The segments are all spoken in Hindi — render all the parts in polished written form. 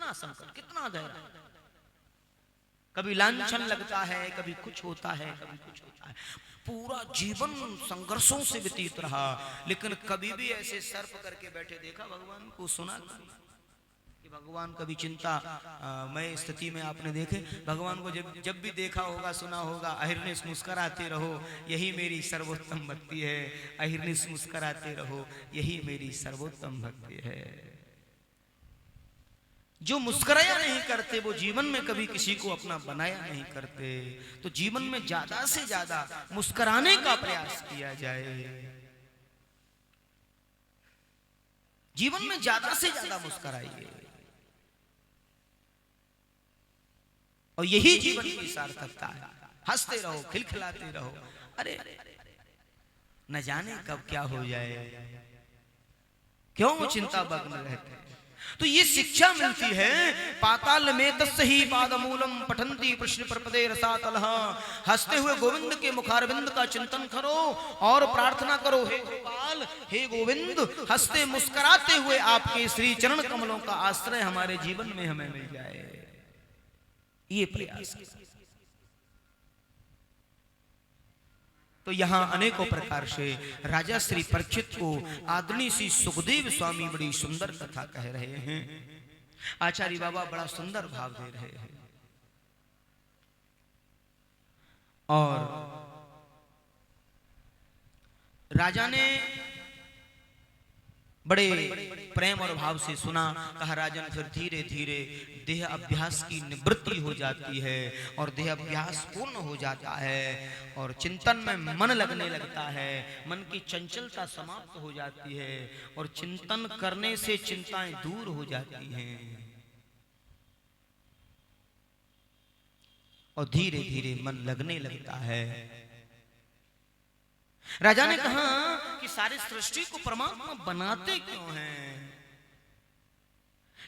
कितना संकट, कितना गहरा। कभी लांछन लगता है, कभी कुछ होता है, कभी कुछ होता है। पूरा जीवन संघर्षों से व्यतीत रहा, लेकिन कभी भी ऐसे सर्प करके बैठे देखा भगवान को, सुना कि भगवान कभी चिंता मय स्थिति में आपने देखे भगवान को? जब भी देखा होगा, सुना होगा, अहिर्निश मुस्कुराते रहो यही मेरी सर्वोत्तम भक्ति है, अहिर्निश मुस्कुराते रहो यही मेरी सर्वोत्तम भक्ति है। जो मुस्कुराया नहीं करते वो जीवन में कभी किसी को अपना बनाया नहीं करते। तो जीवन में ज्यादा से ज्यादा मुस्कुराने का प्रयास किया जाए, जीवन में ज्यादा से ज्यादा मुस्कुराइए, और यही जीवन की सार्थकता है। हंसते रहो, खिलखिलाते रहो। अरे न जाने कब क्या हो जाए, क्यों चिंता मग्न रहते हैं। तो ये शिक्षा मिलती है। पाताल में तस्ही पादमूलम पठंती प्रश्न प्रपदे रसातलः। हंसते हुए गोविंद के मुखारविंद का चिंतन करो और प्रार्थना करो, हे गोपाल, हे गोविंद, हंसते मुस्कुराते हुए आपके श्री चरण कमलों का आश्रय हमारे जीवन में हमें मिल जाए, ये प्रयास। तो यहां अनेकों प्रकार से राजा श्री परीक्षित को आदरणीय श्री सुखदेव स्वामी बड़ी सुंदर कथा कह रहे हैं। आचार्य बाबा बड़ा सुंदर भाव दे रहे हैं। और राजा ने बड़े प्रेम और भाव से सुना। कहा राजन, फिर धीरे धीरे देह अभ्यास की निवृत्ति हो जाती है और देह अभ्यास पूर्ण हो जाता है और चिंतन में मन लगने लगता है, मन की चंचलता समाप्त हो जाती है और चिंतन करने से चिंताएं दूर हो जाती हैं और धीरे धीरे मन लगने लगता है। राजा ने कहा कि सारी सृष्टि को परमात्मा बनाते क्यों हैं,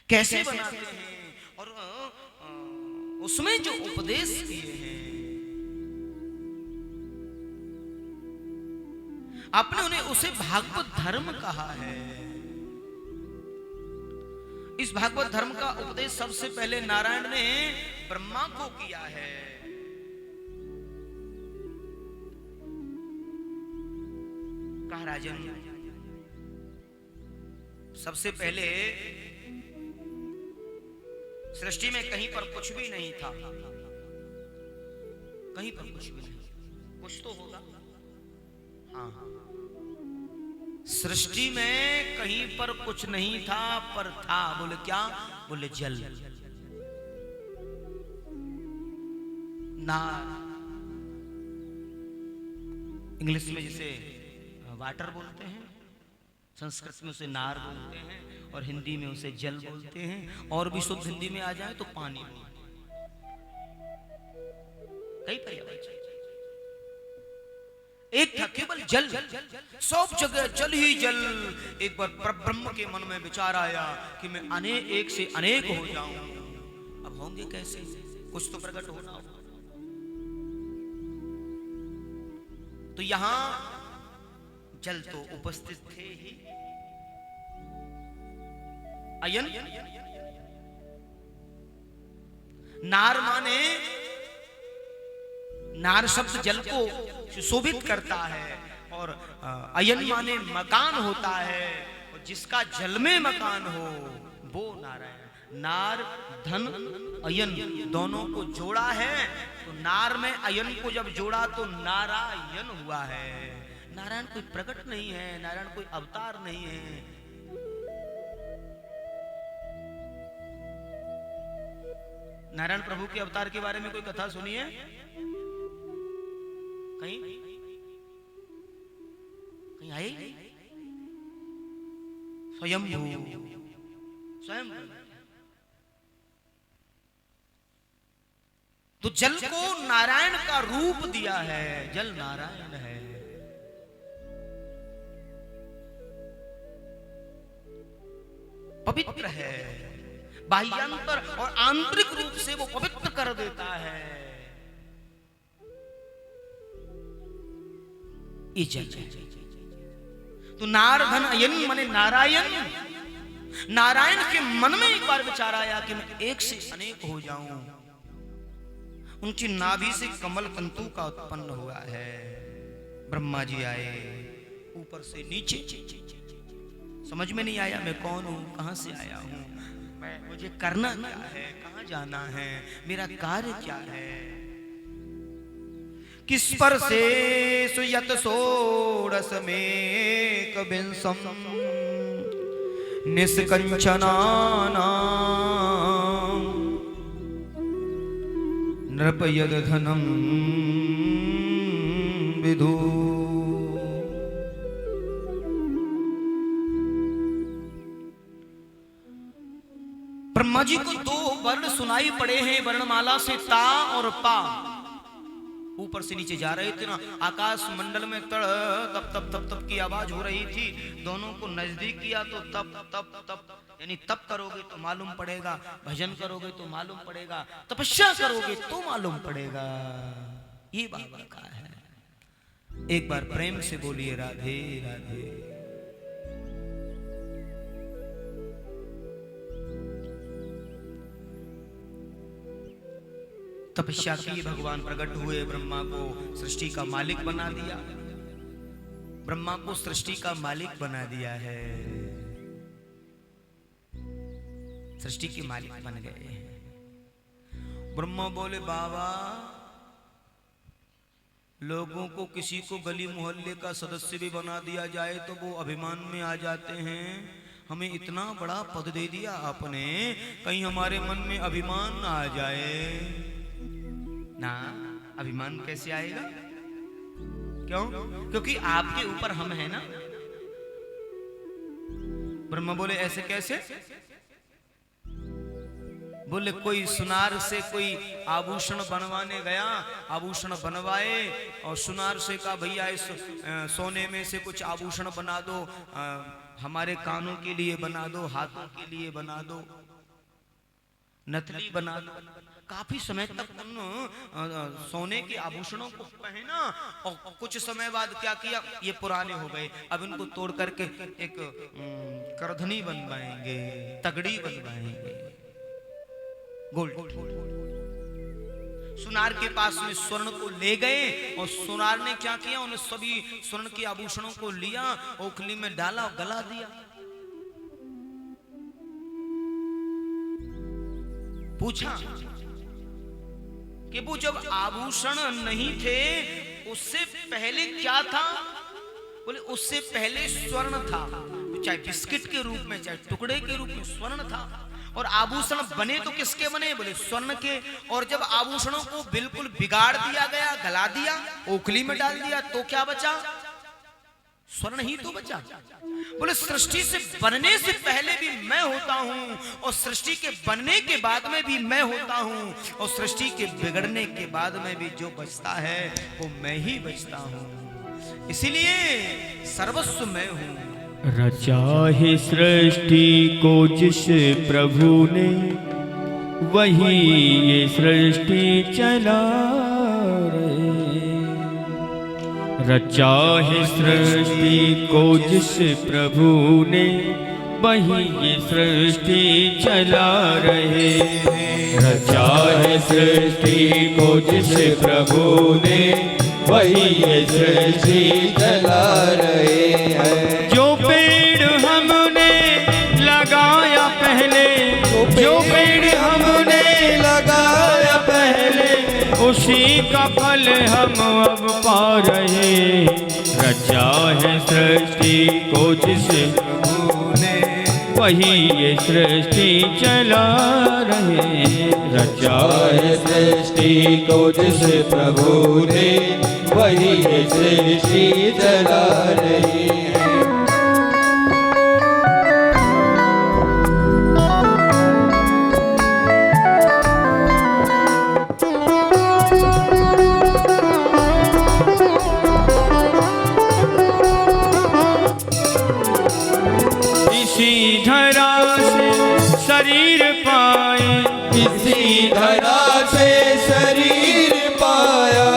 कैसे बनाते हैं, और उसमें जो उपदेश किए हैं आपने उन्हें, उसे भागवत धर्म कहा है। इस भागवत धर्म का उपदेश सबसे पहले नारायण ने ब्रह्मा को किया है। कहा राजन, सबसे पहले सृष्टि में कहीं पर कुछ भी नहीं था, कहीं पर कुछ भी नहीं, कुछ तो होगा। हाँ, सृष्टि में कहीं पर कुछ नहीं था, पर था। बोले क्या? बोले जल, नार, इंग्लिश में जिसे वाटर बोलते हैं, संस्कृत में उसे नार बोलते हैं और हिंदी में उसे जल बोलते हैं, और भी शुद्ध हिंदी में आ जाए तो पानी। कई पर्याय, एक था केवल जल, सब जगह जल ही जल। एक बार परब्रह्म के मन में विचार आया कि मैं अनेक, एक से अनेक हो जाऊं। अब होंगे कैसे? कुछ तो प्रकट होना होगा। तो यहां जल तो उपस्थित थे ही। अयन, नार माने, नार शब्द जल को सुशोभित करता है और अयन माने मकान होता है, और जिसका जल में मकान हो वो नारायण। नार धन अयन दोनों को जोड़ा है, तो नार में अयन को जब जोड़ा तो नारायण हुआ है। नारायण कोई प्रकट नहीं है, नारायण कोई अवतार नहीं है। नारायण प्रभु के अवतार के बारे में कोई कथा सुनी है कहीं? कहीं आई? स्वयंभू, स्वयं। तो जल को नारायण का रूप दिया है, जल नारायण है। पवित्र है, बाह्यांतर और आंतरिक रूप से वो पवित्र कर देता है। ये जल। तो नार धन अयन माने नारायण, नारायण के मन में एक बार विचार आया कि मैं एक से अनेक हो जाऊं। उनकी नाभि से कमल तंतु का उत्पन्न हुआ है। ब्रह्मा जी आए ऊपर से नीचे, समझ में नहीं आया मैं कौन हूं, कहां से आया हूं, मुझे करना क्या है, कहां जाना है, मेरा कार्य क्या है। किस पर से सुयत सोड़स में कबिंसम निष्कंचनाना नृप यद धनम विदु। ब्रह्मा जी को दो वर्ण सुनाई पड़े हैं वर्णमाला से, ता और पा। ऊपर से नीचे जा रहे थे ना, आकाश मंडल में तड़ तप तप तप तप की आवाज हो रही थी। दोनों को नजदीक किया तो तप तप तप, यानी तप करोगे तो मालूम पड़ेगा, भजन करोगे तो मालूम पड़ेगा, तपस्या करोगे तो मालूम पड़ेगा। ये बाबा का है। एक बार प्रेम से बोलिए राधे राधे। तपस्या की, भगवान प्रकट हुए, ब्रह्मा को सृष्टि का मालिक बना दिया। ब्रह्मा को सृष्टि का मालिक बना दिया है, सृष्टि के मालिक बन गए। ब्रह्मा बोले बाबा, लोगों को किसी को गली मोहल्ले का सदस्य भी बना दिया जाए तो वो अभिमान में आ जाते हैं। हमें इतना बड़ा पद दे दिया आपने, कहीं हमारे मन में अभिमान ना आ जाए। ना, अभिमान कैसे आएगा? क्यों? क्योंकि आपके ऊपर हम है ना। ब्रह्मा बोले ऐसे कैसे? बोले कोई सुनार से कोई आभूषण बनवाने गया, आभूषण बनवाए और सुनार से कहा भैया इस सोने में से कुछ आभूषण बना दो, हमारे कानों के लिए बना दो, हाथों के लिए बना दो, नथली बना दो। काफी समय तक उन सोने के आभूषणों को पहना और कुछ समय बाद क्या किया, ये पुराने हो गए, अब इनको तोड़ करके एक करधनी बनवाएंगे, तगड़ी बनवाएंगे, गोल्ड। सुनार के पास में स्वर्ण को ले गए और सुनार ने क्या किया, उन्हें सभी स्वर्ण के आभूषणों को लिया, ओखली में डाला, गला दिया। पूछा कि वो जब आभूषण नहीं थे उससे पहले क्या था? बोले उससे पहले स्वर्ण था, चाहे बिस्किट के रूप में चाहे टुकड़े के रूप में स्वर्ण था। और आभूषण बने तो किसके बने? बोले स्वर्ण के। और जब आभूषणों को बिल्कुल बिगाड़ दिया गया, गला दिया, ओखली में डाल दिया, तो क्या बचा? स्वर्ण ही तो बचा। बोले सृष्टि से बनने से पहले भी मैं होता हूं और सृष्टि के बनने के बाद में भी मैं होता हूं और सृष्टि के बिगड़ने के बाद में भी जो बचता है वो मैं ही बचता हूं, इसीलिए सर्वस्व मैं हूं। रचा है सृष्टि को जिस प्रभु ने, वही ये सृष्टि चला रहे। रचा है सृष्टि को जिस प्रभु ने, वही ये सृष्टि चला रहे। रचा है सृष्टि को जिस प्रभु ने, वही ये सृष्टि चला रहे हैं। जो पेड़ हमने लगाया पहले, जो पेड़ हमने लगाया पहले, उसी का फल हम अब पा रहे। रचा है सृष्टि को जिस प्रभु ने, वही ये सृष्टि चला रहे। रचा है सृष्टि को जिस प्रभु ने, वही ये सृष्टि चला रही है। इसी धरा से शरीर पाए, इसी धरा से शरीर पाया,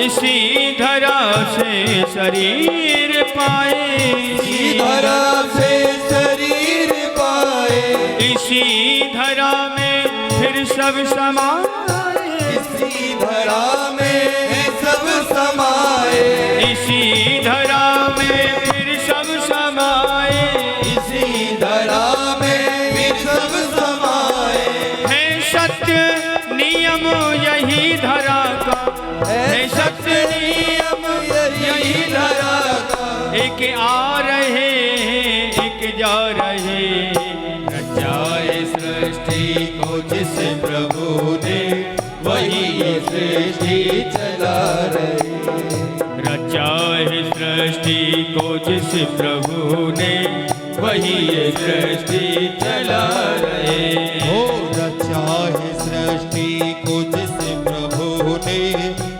इसी धरा से शरीर पाए, इसी धरा से शरीर पाए, इसी धरा में फिर सब समाए, इसी धरा में सब समाए, इसी धरा में फिर सब समाए, इसी धरा में भी सब समाए। है सत्य नियम यही धरा का, है सत्य नियम यही धरा का, एक आ रहे एक जा रहे। रचाए सृष्टि को जिस प्रभु ने वही ये सृष्टि चला रहे। रचा है सृष्टि को जिस प्रभु ने वही ये सृष्टि चला रहे। ओ रचा है सृष्टि को जिस प्रभु ने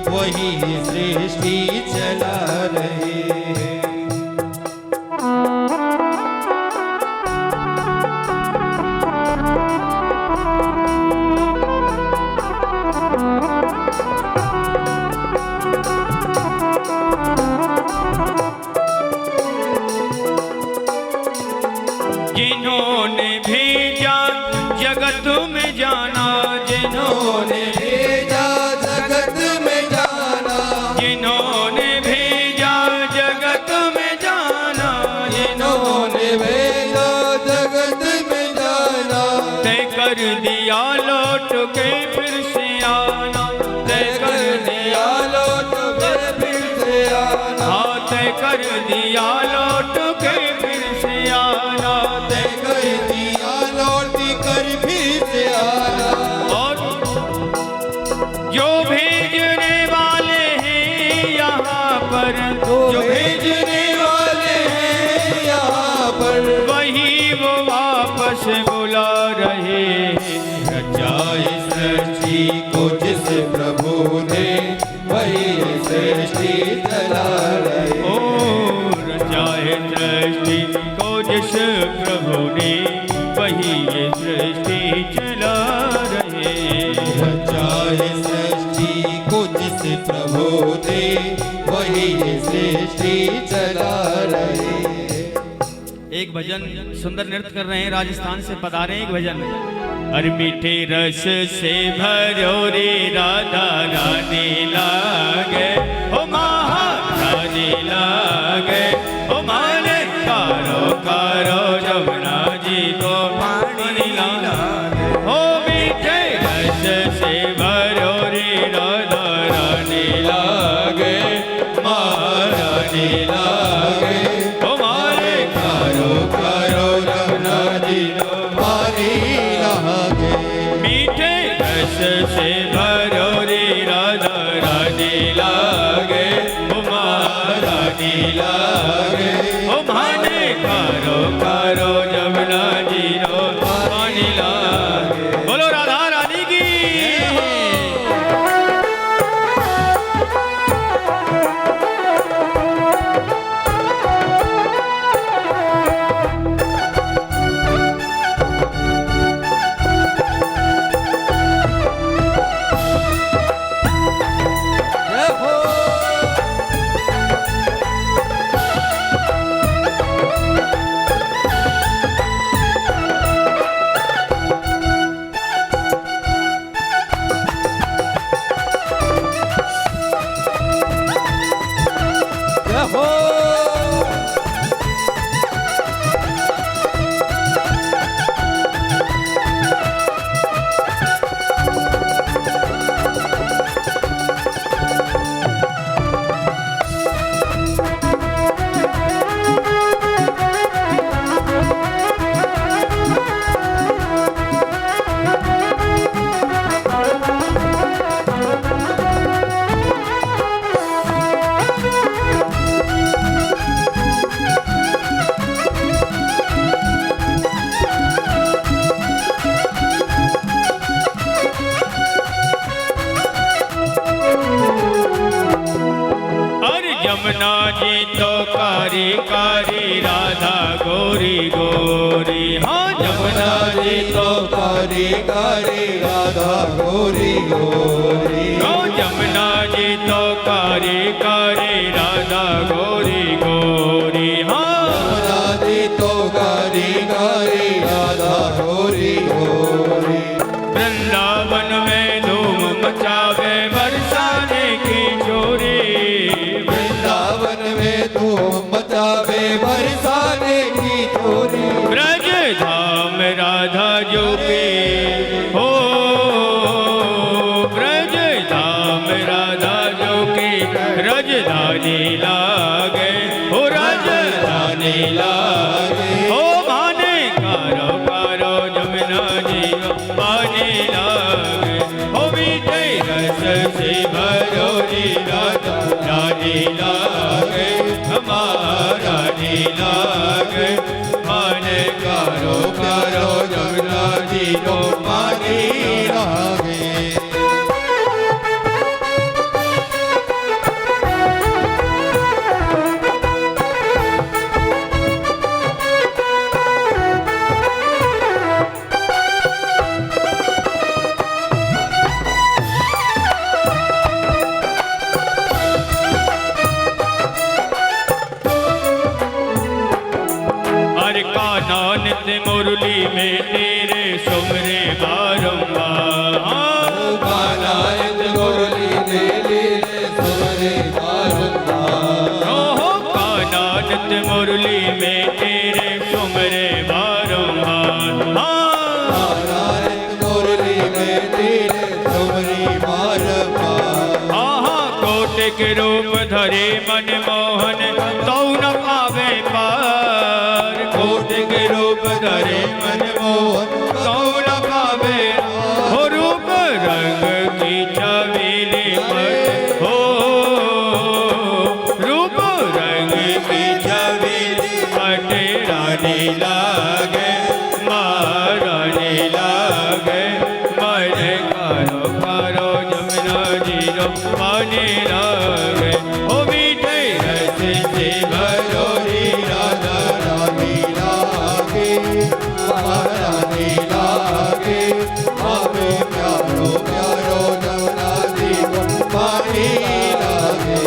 वही ये सृष्टि चला रहे। जिन्होंने भेजा जगत में जाना, जिन्होंने भेजा जगत में जाना, जिन्होंने भेजा जगत में जाना, जिन्होंने भेजा जगत में जाना, तय कर दिया लौट के फिर से आना, तय कर दिया लौट कर फिर से आना, हाँ तय कर दिया लौट के फिर से आना, तय कर दिया लौट कर फिर से आना। और जो भेजने वाले हैं यहाँ पर, जो भेजने वाले हैं यहाँ पर, वही वो वापस बुला रहे। रचाए सृष्टि को जिस प्रभु ने वही ये सृष्टि चला रहे। ओ रचाए सृष्टि को जिस प्रभु ने वही ये सृष्टि चला रहे। रचाए सृष्टि को जिस प्रभु ने वही ये सृष्टि चला रहे। एक भजन सुंदर नृत्य कर रहे हैं, राजस्थान से पधारे एक भजन। अरे मीठे रस से भरो रे राधा रानी लागे, ओ महारानी लागे, ओ माने कारो कारो जमुना जी को पानी लागे। ओ मीठे रस से भरो रे राधा रानी लागे, महारानी लागे, ओ माने कारो कारो रमना जी नो पानी लागे। मीठे रस से भरो रे राधा रानी लागे, ओ महारानी लागे, ओ माने कारो कारो जमुना जी रो पानी लागे। बोलो राधा रानी की। जय हो। जय हो। यमुना जी तो कारी कारी राधा गोरी गोरी, हाँ यमुना जी तो कारी कारी राधा गोरी गोरी। हाँ यमुना जी तो कारी कारी राधा गोरी गोरी, हाँ यमुना जी तो कारी कारी राधा गोरी पाने लागे, ओ मीठे रस से भरो रे राधा रानी लागे, हमारा नी लागे, मन करो करो जमुना जी को पानी लागे। नित्य मुरली में तेरे सुमरे बारंबार, गाना नित्य मुरली में तेरे सुमरे बारंबार, हो गाना नित्य मुरली में तेरे सुमरे बारंबार, गाना नित्य मुरली में तेरे सुमरे बारंबार, कोटिक रूप धरे मन मोहन तौ न पावे पार, कोटिक रूप धरे मन मोहन तौ न पावे, हो रूप रंग की छबीली मत हो, रूप रंग की छबीली मत रानी लागे, मारानी लागे, मन करो करो जमुना जी रो पानी लागे, ओ मीठे रस से भरो रे राधा रानी लागे, महारानी लागे, हमें प्यारो प्यारो जमुना जी को पानी लागे।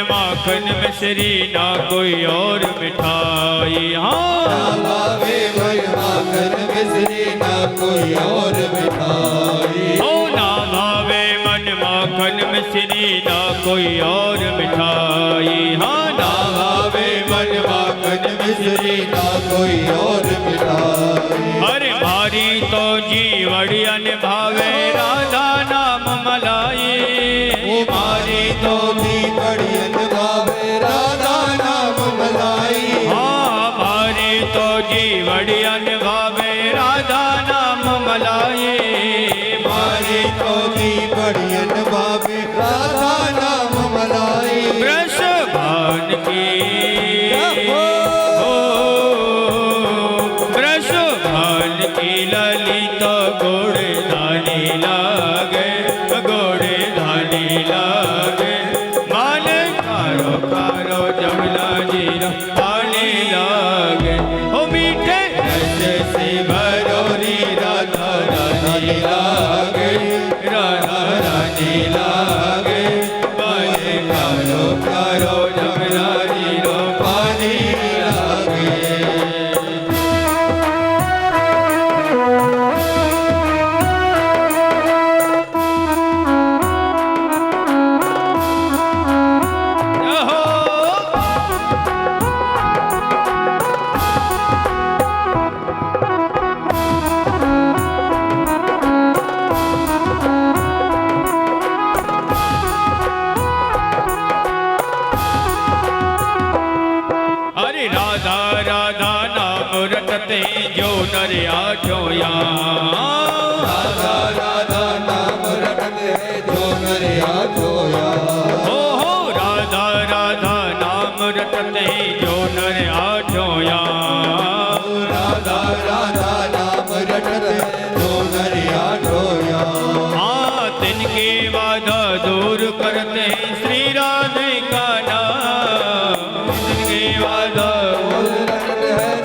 माखन मिश्री ना कोई और मिठाई, हाँ भावे भाई माखन मिश्री ना कोई और मिठाई, ओ ना भावे मन माखन मिश्री ना कोई और मिठाई, हाँ ना भावे मन माखन मिश्री ना कोई और मिठाई, अरे भारी तो जीवड़ियन भावे राधा नाम मलाई, मारी तो जीवड़ियन भावे राधा नाम मलाई, हाँ भारी तो जीवड़ियन भावे राधा नाम मलाई, मारी तो जीवड़ियन भावे राधा नाम मलाई, वृषभान की वृषभान की ललित गोड़ धानी लागे, गोड़ धानी लागे, मान कारो कारो जमुना जी रो पानी लागे, ओ मीठे रस से भरो री राधा रानी लागे, राधा रानी लागे, मान कारो कारो जमुना जी रो पानी लागे। रटते जो नर आठो राधा राधा नाम रटते जो नर आठो हो राधा राधा नाम रटते जो नर आठो राधा राधा नाम रटते जो नर आठो हाँ तिनके बाधा दूर करते श्री राधे का नाम, तिनके राधा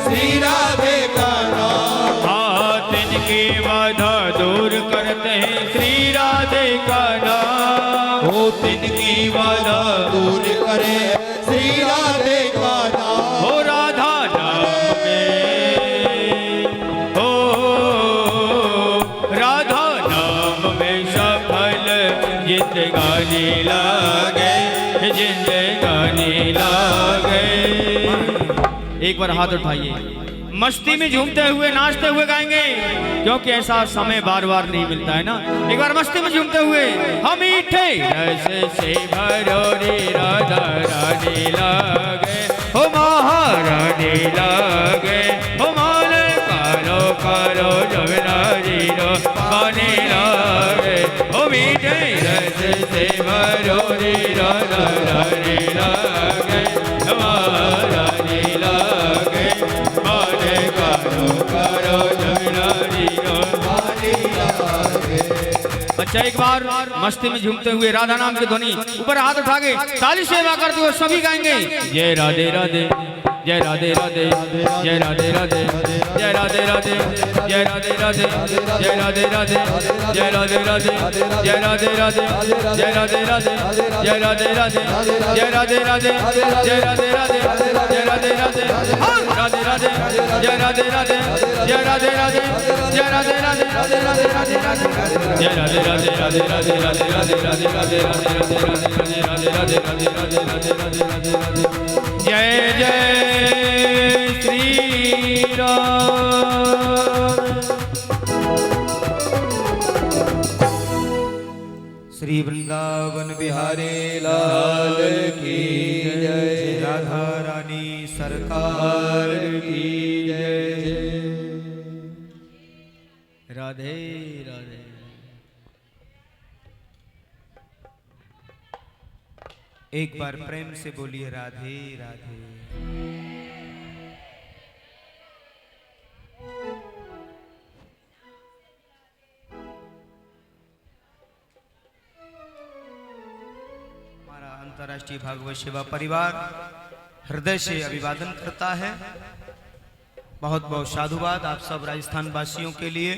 श्री राधे का नाम। हाँ तिनकी बाधा दूर करते हैं श्री राधे का नाम। हो तिनकी बाधा दूर करे श्री राधे का नाम। हो राधा नाम में, हो राधा नाम में सफल जिंदगानी लागे, जिंदगानी लागे। एक बार हाथ उठाइए, मस्ती में झूमते हुए नाचते हुए गाएंगे, क्योंकि ऐसा समय बार बार नहीं मिलता है ना। एक बार मस्ती में झूमते हुए, हम मीठे रस से भरो रे राधा रानी लागे, हो महारानी लागे, हो मान कारो कारो जगनारी रो पानी लागे, हो मीठे रस से भरो रे राधा रानी लागे, महारानी लागे, माने कारो कारो जगनारी रो पानी लागे। अच्छा एक बार मस्ती में झूमते हुए राधा नाम की ध्वनि ऊपर हाथ उठा के ताली सेवा करते हुए सभी गाएंगे, जय राधे राधे, जय राधे राधे, जय राधे राधे, जय राधे राधे, जय राधे राधे, जय राधे राधे, जय राधे राधे, जय राधे राधे, जय राधे राधे, जय राधे राधे, जय राधे राधे, जय राधे राधे, जय राधे राधे, राधे राधे, जय राधे राधे, जय राधे राधे, जय राधे राधे, राधे राधे, राधे राधे, जय राधे राधे, राधे राधे, राधे राधे, राधे राधे, राधे राधे, राधे राधे, राधे राधे, राधे राधे, राधे राधे, राधे। जय जय श्री राम। श्री वृंदावन बिहारी लाल की जय। राधा रानी सरकार की जय। राधे राधे। एक बार प्रेम से बोलिए राधे राधे। हमारा अंतर्राष्ट्रीय भागवत सेवा परिवार हृदय से अभिवादन करता है। बहुत बहुत साधुवाद आप सब राजस्थान वासियों के लिए।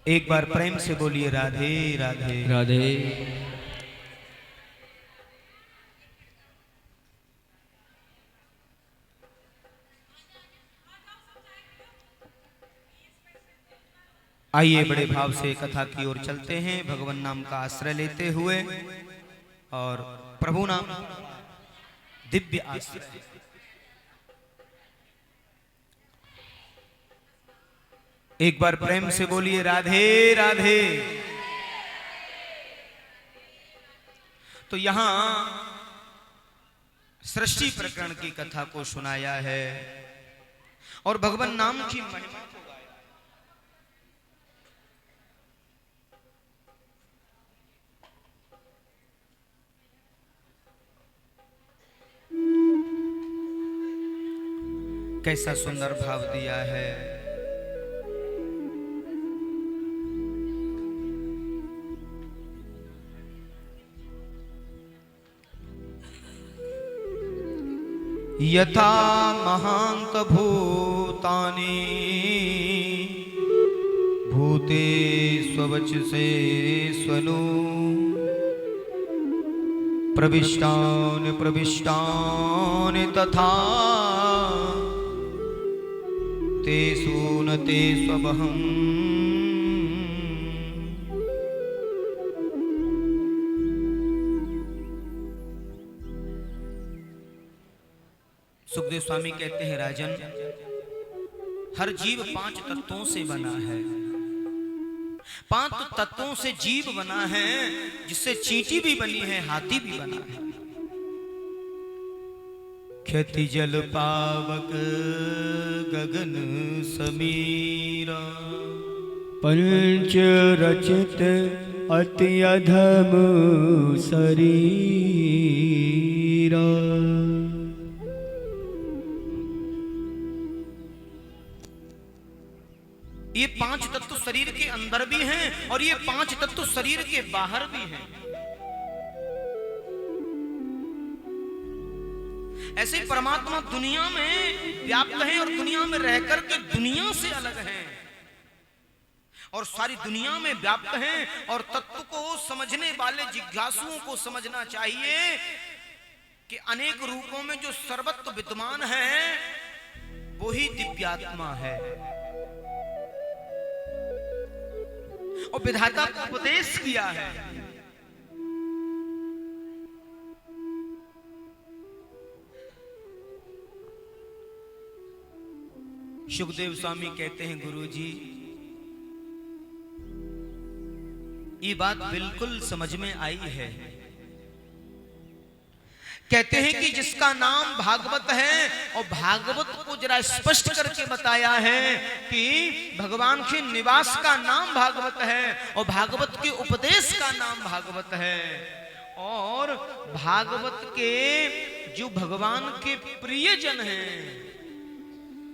एक बार प्रेम से बोलिए राधे राधे राधे। आइए बड़े भाव से कथा की ओर चलते हैं, भगवान नाम का आश्रय लेते हुए और प्रभु नाम दिव्य आश्रय। एक बार प्रेम से बोलिए राधे राधे। तो यहां सृष्टि प्रकरण की कथा को सुनाया है और भगवान नाम की महिमा को गाया। कैसा सुंदर भाव दिया है। यथा महांत भूतानि भूते स्ववच से स्वनु प्रविष्टान प्रविष्टान तथा तेषु न ते स्वभहम्। सुखदेव स्वामी कहते हैं राजन, हर जीव 5 तत्वों से बना है। 5 तत्वों से जीव बना है, जिससे चींटी भी बनी है, हाथी भी बना है। खेती जल पावक गगन समीरा पंच रचित अति अधम शरीरा। ये 5 तत्व शरीर के अंदर भी हैं और ये 5 तत्व शरीर के बाहर भी हैं। ऐसे ही परमात्मा दुनिया में व्याप्त है और दुनिया में रहकर के दुनिया से अलग हैं और सारी दुनिया में व्याप्त हैं। और तत्व को समझने वाले जिज्ञासुओं को समझना चाहिए कि अनेक रूपों में जो सर्वत्र विद्यमान है वो ही दिव्यात्मा है। और विधाता को उपदेश किया है। सुखदेव स्वामी कहते हैं, गुरुजी ये बात बिल्कुल समझ में आई है। कहते हैं कि जिसका नाम भागवत है और भागवत को जरा स्पष्ट करके बताया है कि भगवान के निवास का नाम भागवत है और भागवत के उपदेश का नाम भागवत है और भागवत के जो भगवान के प्रियजन हैं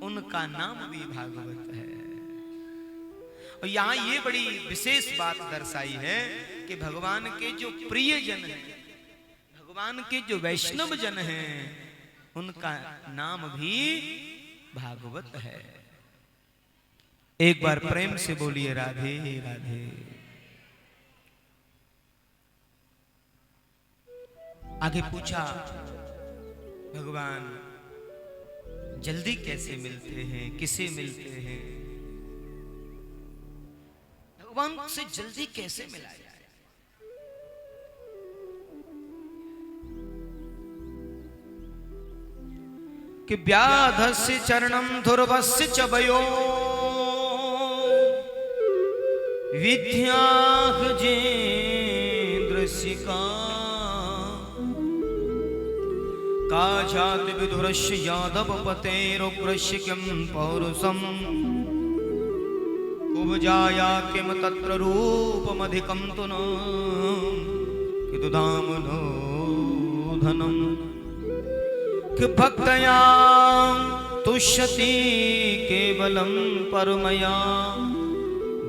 उनका नाम भी भागवत है। और यहां ये बड़ी विशेष बात दर्शाई है कि भगवान के जो प्रियजन हैं, भगवान के जो वैष्णव जन हैं उनका नाम भी भागवत है। एक बार प्रेम से बोलिए राधे राधे। आगे पूछा, भगवान जल्दी कैसे मिलते हैं, किसे मिलते हैं? भगवान से जल्दी कैसे मिला जाए? कि व्याधस्य चरणम ध्रुवस्य च वयो विद्याजेन्द्रसिका काचाति विदुरस्य यादव पतेरुग्रस्य किं पौरुषम् उपजाया किम तत्र रूपमधिकं तु न कितु दामनो धनम् कि भक्तया तुष्यति केवलं परमया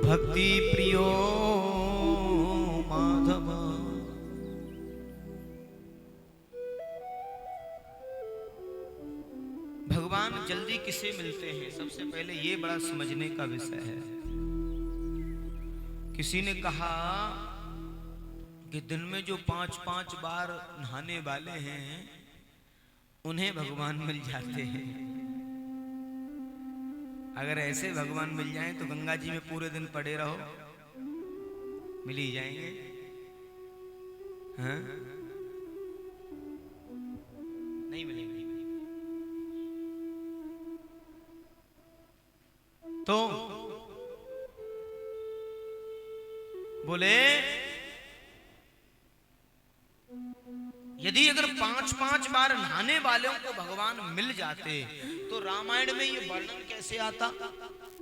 भक्ति प्रियो माधव। भगवान जल्दी किसे मिलते हैं? सबसे पहले ये बड़ा समझने का विषय है। किसी ने कहा कि दिन में जो 5-5 बार नहाने वाले हैं उन्हें भगवान मिल जाते हैं। अगर ऐसे भगवान मिल जाएं तो गंगा जी में पूरे दिन पड़े रहो, मिल ही जाएंगे। हाँ? नहीं मिलेंगे। तो बोले यदि अगर 5-5 बार नहाने वालों को भगवान मिल जाते तो रामायण में ये वर्णन कैसे आता?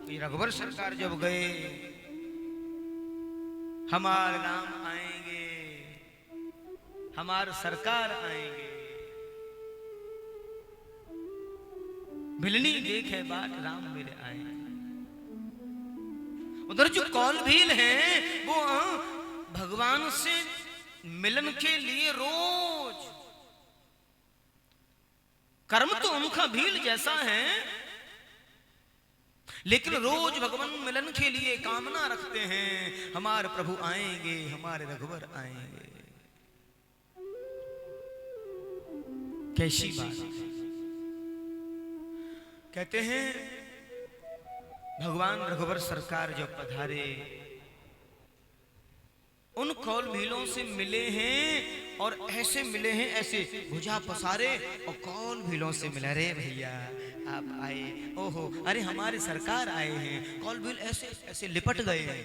ये रघुवर सरकार जब गए, हमारे नाम आएंगे, हमारे सरकार आएंगे, मिलनी देखे बाट राम मेरे आएंगे। उधर जो कौल भील हैं वो भगवान से मिलन के लिए रोज, कर्म तो उनका भील जैसा है लेकिन रोज भगवान मिलन के लिए कामना रखते हैं, हमारे प्रभु आएंगे, हमारे रघुवर आएंगे। कैसी बात। कहते हैं भगवान रघुवर सरकार जब पधारे उन कौल भीलों से मिले हैं और ऐसे मिले हैं, ऐसे भुजा पसारे और कौल भीलों से मिले। अरे भैया आप आए, ओहो अरे हमारे सरकार आए हैं। कौल भील ऐसे ऐसे लिपट गए हैं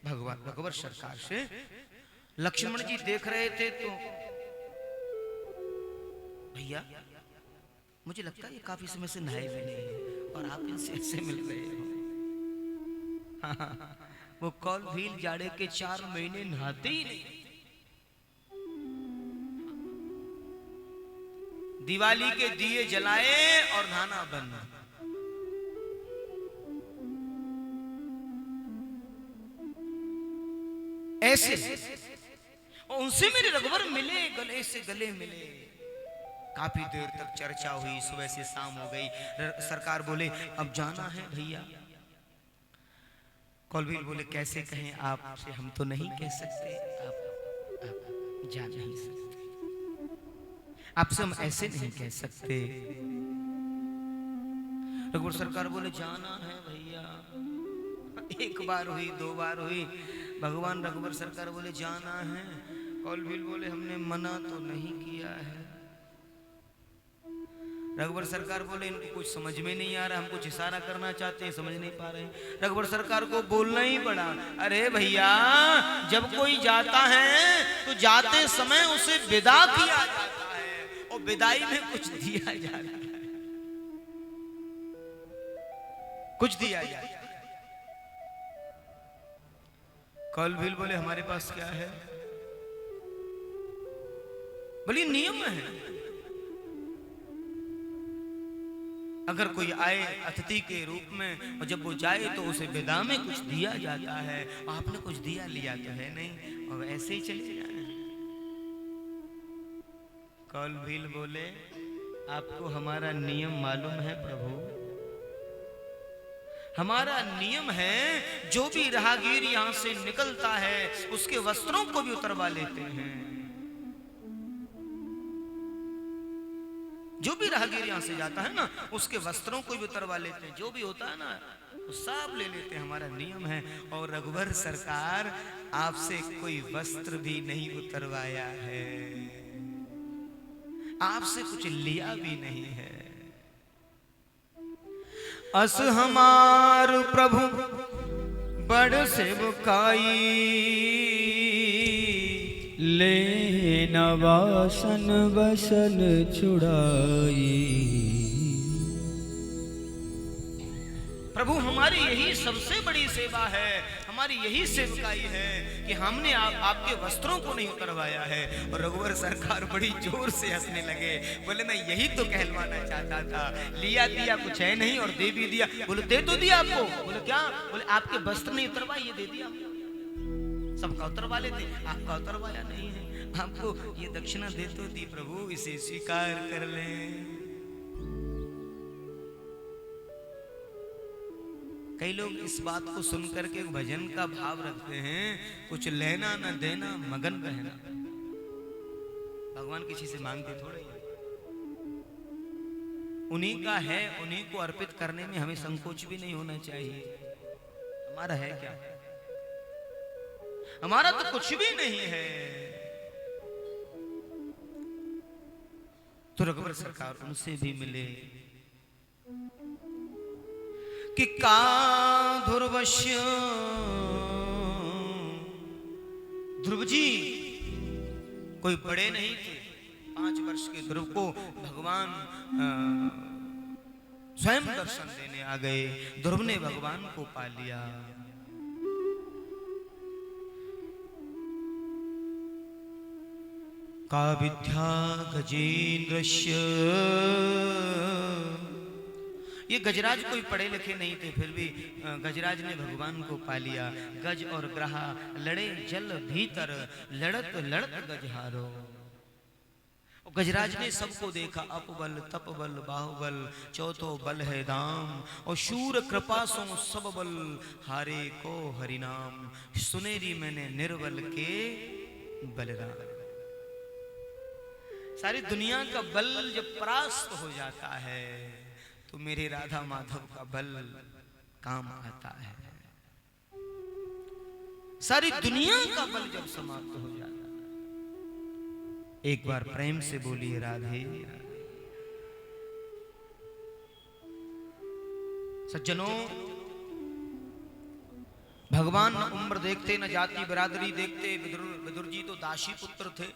भगवान रघुवर सरकार से। लक्ष्मण जी देख रहे थे तो भैया मुझे लगता है ये काफी समय से नहाए भी नहीं है और आप इनसे ऐसे मिल रहे हो। वो कौल भील जाड़े के 4 महीने नहाते ही नहीं। दिवाली के दिए जलाए और नहाना बंद। ऐसे और उनसे मेरे रघुवर मिले, गले से गले मिले। काफी देर तक चर्चा हुई, सुबह से शाम हो गई। सरकार बोले अब जाना है भैया। कौलभील बोले कैसे कहें आपसे, हम तो नहीं कह सकते, आप जा नहीं सकते, आपसे हम ऐसे नहीं कह सकते। रघुवर सरकार बोले जाना है भैया। एक बार हुई, दो बार हुई, भगवान रघुवर सरकार बोले जाना है। कौलभील बोले हमने मना तो नहीं किया है। रघुवर सरकार बोले इनको कुछ समझ में नहीं आ रहा, हम कुछ इशारा करना चाहते हैं, समझ नहीं पा रहे। रघुवर सरकार को बोलना ही पड़ा, अरे भैया जब कोई जाता है तो जाते समय उसे विदा किया जाता है और विदाई में कुछ दिया जाता है, कुछ दिया जाता है। कौलभील बोले हमारे पास क्या है? बोली नियम है, अगर कोई आए अतिथि के रूप में और जब वो जाए तो उसे विदा में कुछ दिया जाता है। आपने कुछ दिया लिया तो है नहीं और ऐसे ही चले जाए। कौलभील बोले आपको हमारा नियम मालूम है प्रभु? हमारा नियम है जो भी राहगीर यहां से निकलता है उसके वस्त्रों को भी उतरवा लेते हैं। जो भी राहगीर यहां से जाता है ना उसके वस्त्रों को भी उतरवा लेते हैं, जो भी होता है ना वो सब ले लेते हैं, हमारा नियम है। और रघुवर सरकार आपसे कोई वस्त्र भी नहीं उतरवाया है, आपसे कुछ लिया भी नहीं है। अस हमार प्रभु बड़ सेवकाई, ले नवासन बसन छुड़ाई। प्रभु हमारी यही सबसे बड़ी सेवा है, हमारी यही सेवकाई है कि हमने आपके वस्त्रों को नहीं उतरवाया है। और रघुवर सरकार बड़ी जोर से हंसने लगे, बोले मैं यही तो कहलवाना चाहता था, लिया दिया कुछ है नहीं और दे भी दिया। बोले दे तो दिया आपको? बोले क्या? बोले आपके वस्त्र नहीं उतरवाए, ये दे दिया। सबका उतरवा लेते, आपका उतरवाया नहीं है। आपको ये दक्षिणा दे तो दी प्रभु, इसे स्वीकार कर लें। कई लोग इस बात को सुनकर के भजन का भाव रखते हैं, कुछ लेना न देना मगन रहना। भगवान किसी से मांगते थोड़े, उन्हीं का है, उन्हीं को अर्पित करने में हमें संकोच भी नहीं होना चाहिए। हमारा है क्या? हमारा तो कुछ भी नहीं है। तो रघुवर सरकार उनसे भी मिले कि का ध्रुवश्य, ध्रुव जी कोई बड़े नहीं थे, 5 वर्ष के ध्रुव को भगवान स्वयं दर्शन देने आ गए। ध्रुव ने भगवान को पा लिया। का विद्या गजेंद्रस्य, ये गजराज कोई पढ़े लिखे नहीं थे, फिर भी गजराज ने भगवान को पा लिया। गज और ग्रहा लड़े जल भीतर, लड़त लड़त गजहारो। गजराज ने सबको देखा, अपबल तपबल बाहुबल, चौथो बल है दाम, और शूर कृपा सो सब बल, हारे को हरिनाम, सुनेरी मैंने निर्बल के बलराम। सारी दुनिया का बल जब परास्त हो जाता है तो मेरे राधा माधव का बल काम आता है। सारी दुनिया का बल जब समाप्त हो जाता है। एक बार प्रेम से बोलिए राधे। सज्जनों, भगवान न उम्र देखते न जाति बिरादरी देखते। विदुर जी तो दासी पुत्र थे।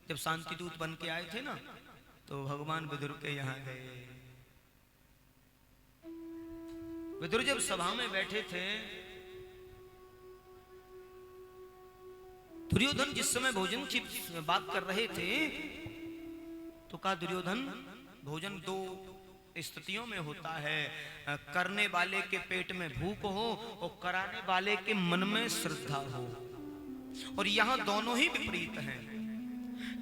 जब शांति दूत बन के आए थे ना तो भगवान विदुर के यहां गए। विदुर जब सभा में बैठे थे, दुर्योधन जिस समय भोजन की बात कर रहे थे तो कहा दुर्योधन भोजन 2 स्थितियों में होता है, करने वाले के पेट में भूख हो और कराने वाले के मन में श्रद्धा हो, और यहां दोनों ही विपरीत हैं।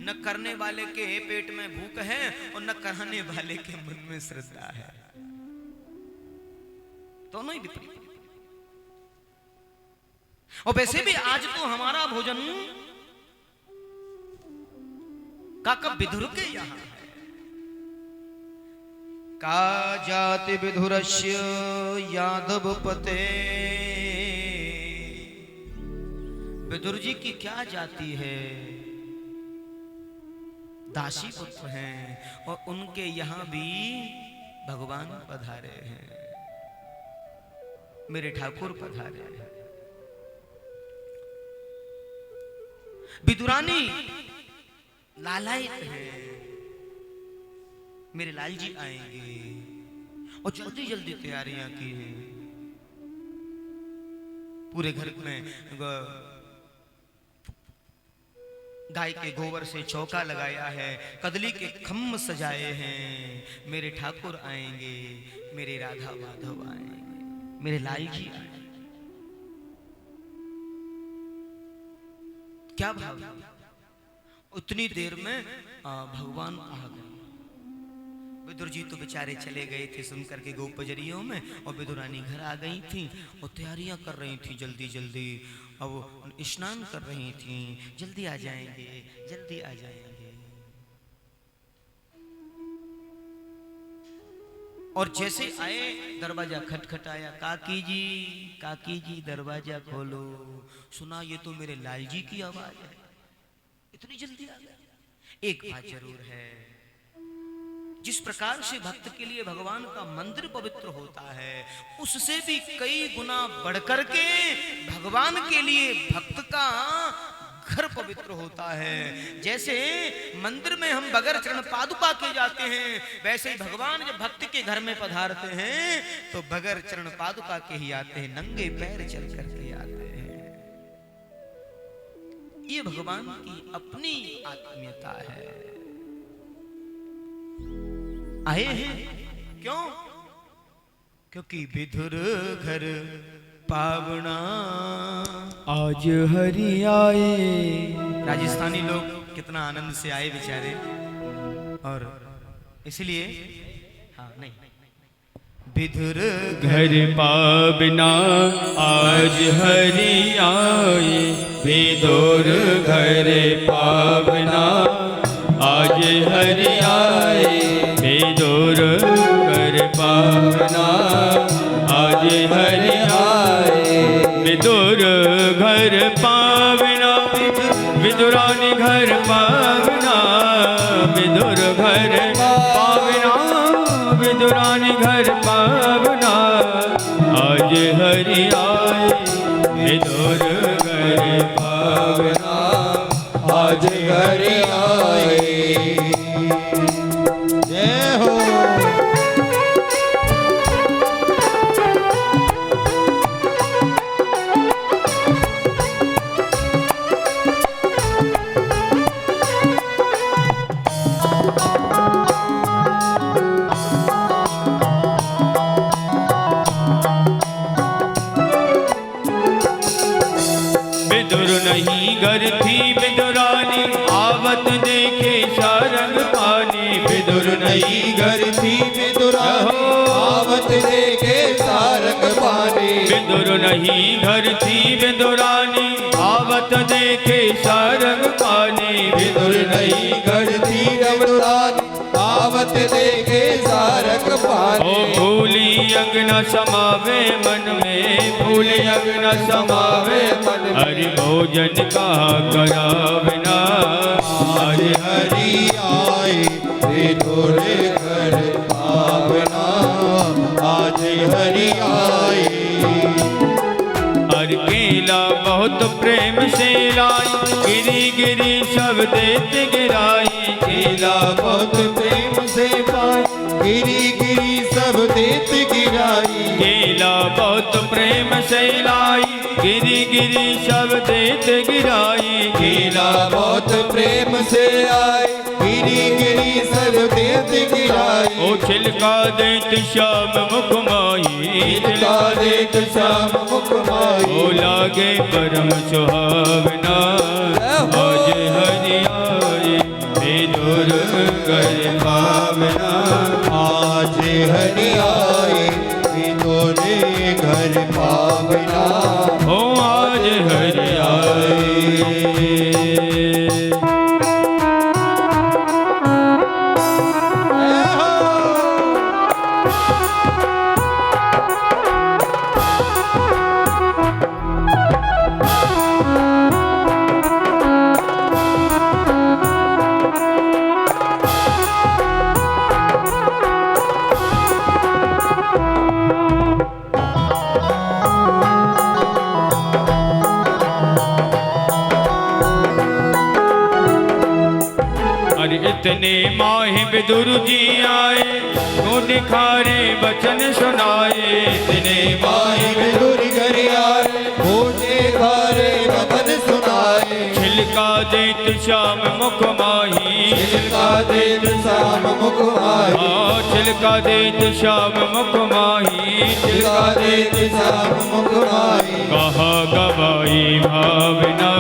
न करने वाले के पेट में भूख है और न कराने वाले के मन में श्रद्धा है, दोनों ही विपरीत। और वैसे भी आज तो हमारा भोजन काका विधुर के यहाँ है। का जाति विधुरस्य यादव पते, विदुर जी की क्या जाति है, दासी पुत्र हैं और उनके यहाँ भी भगवान पधारे हैं, मेरे ठाकुर पधारे हैं। विदुरानी लालायित है, मेरे लाल जी आएंगे और जल्दी जल्दी तैयारियां की हैं। पूरे घर में गाय के गोबर से चौका लगाया है, कदली के खम्भ सजाए हैं, मेरे ठाकुर आएंगे, मेरे राधा माधव आएंगे, मेरे लाल जी आएंगे। क्या भाव, उतनी देर में भगवान आ गए। विदुर जी तो बेचारे चले गए थे सुनकर के गोपजरियों में, और विदुरानी घर आ गई थी और तैयारियां कर रही थी जल्दी जल्दी। अब स्नान कर रही थी, जल्दी आ जाएंगे, जल्दी आ जाएंगे। और जैसे आए दरवाजा खटखटाया, काकी जी दरवाजा खोलो। सुना ये तो मेरे लाल जी की आवाज है, इतनी जल्दी आ गया। एक बात जरूर है, जिस प्रकार से भक्त के लिए भगवान का मंदिर पवित्र होता है, उससे भी कई गुना बढ़कर के भगवान के लिए भक्त का घर पवित्र होता है। जैसे मंदिर में हम बगैर चरण पादुका के जाते हैं, वैसे ही भगवान जब भक्त के घर में पधारते हैं तो बगैर चरण पादुका के ही आते हैं, नंगे पैर चल करके आते हैं। ये भगवान की अपनी आत्मीयता है। आए हैं क्यों? क्योंकि विधुर घर पावना आज हरि आए। राजस्थानी लोग कितना आनंद से आए बेचारे, और इसलिए हाँ नहीं, विधुर घर पावना आज हरि आए, विधुर घर पावना आज हरि आए, विधुर घर पावना आज हरि आए। विधुर घर पावना विदुरानी घर पावना, विधुर घर पावना विदुरानी घर पावना आज हरि आए, विधुर घर पावना आज हरि आए। जय हो। विदुर नहीं घर थी विदुरानी, आवत देखे सारंग पानी। विदुर नहीं घर थी विदुरानी, आवत देखे सारंग पानी। विदुर नहीं घर थी विदुरानी, आवत देखे सारंग पानी। विदुर नहीं घर थी विदुरानी, आवत देखे सारंग पानी। ओ भूली अंग न समावे मन में, भूली अंग न समावे मन में। हरि भोजन कहा करावना आज हरि आए, विदुर घर पावना आज हरि आए। हर केला बहुत प्रेम से लाई, गिरी गिरी सब देत गिराई। केला बहुत प्रेम से पाई, गिरी गिरी सब देत गिराई। केला बहुत प्रेम से लाई, गिरी गिरी सब देत गिराई। केला बहुत प्रेम से आए, गिरी गिरी सब देत गिराई। ओ छिलका देत श्याम मुख माई, छिलका देत श्याम मुख माई। ओ लागे परम सुहावना आज हरि आए, विदुर घर पावना। आज हरि आए विदुर घर पावना। हो आज हरि आए। इतने माहि विदुर जी आए, को दिखारे वचन सुनाए। इतने माहि विदुर घर आए, को दिखारे वचन सुनाए। छिलका देत श्याम मुख माही, छिलका देत श्याम मुख माही। छिलका देत श्याम मुख माही, छिलका देत श्याम मुख माही। कहा गवाई भावना,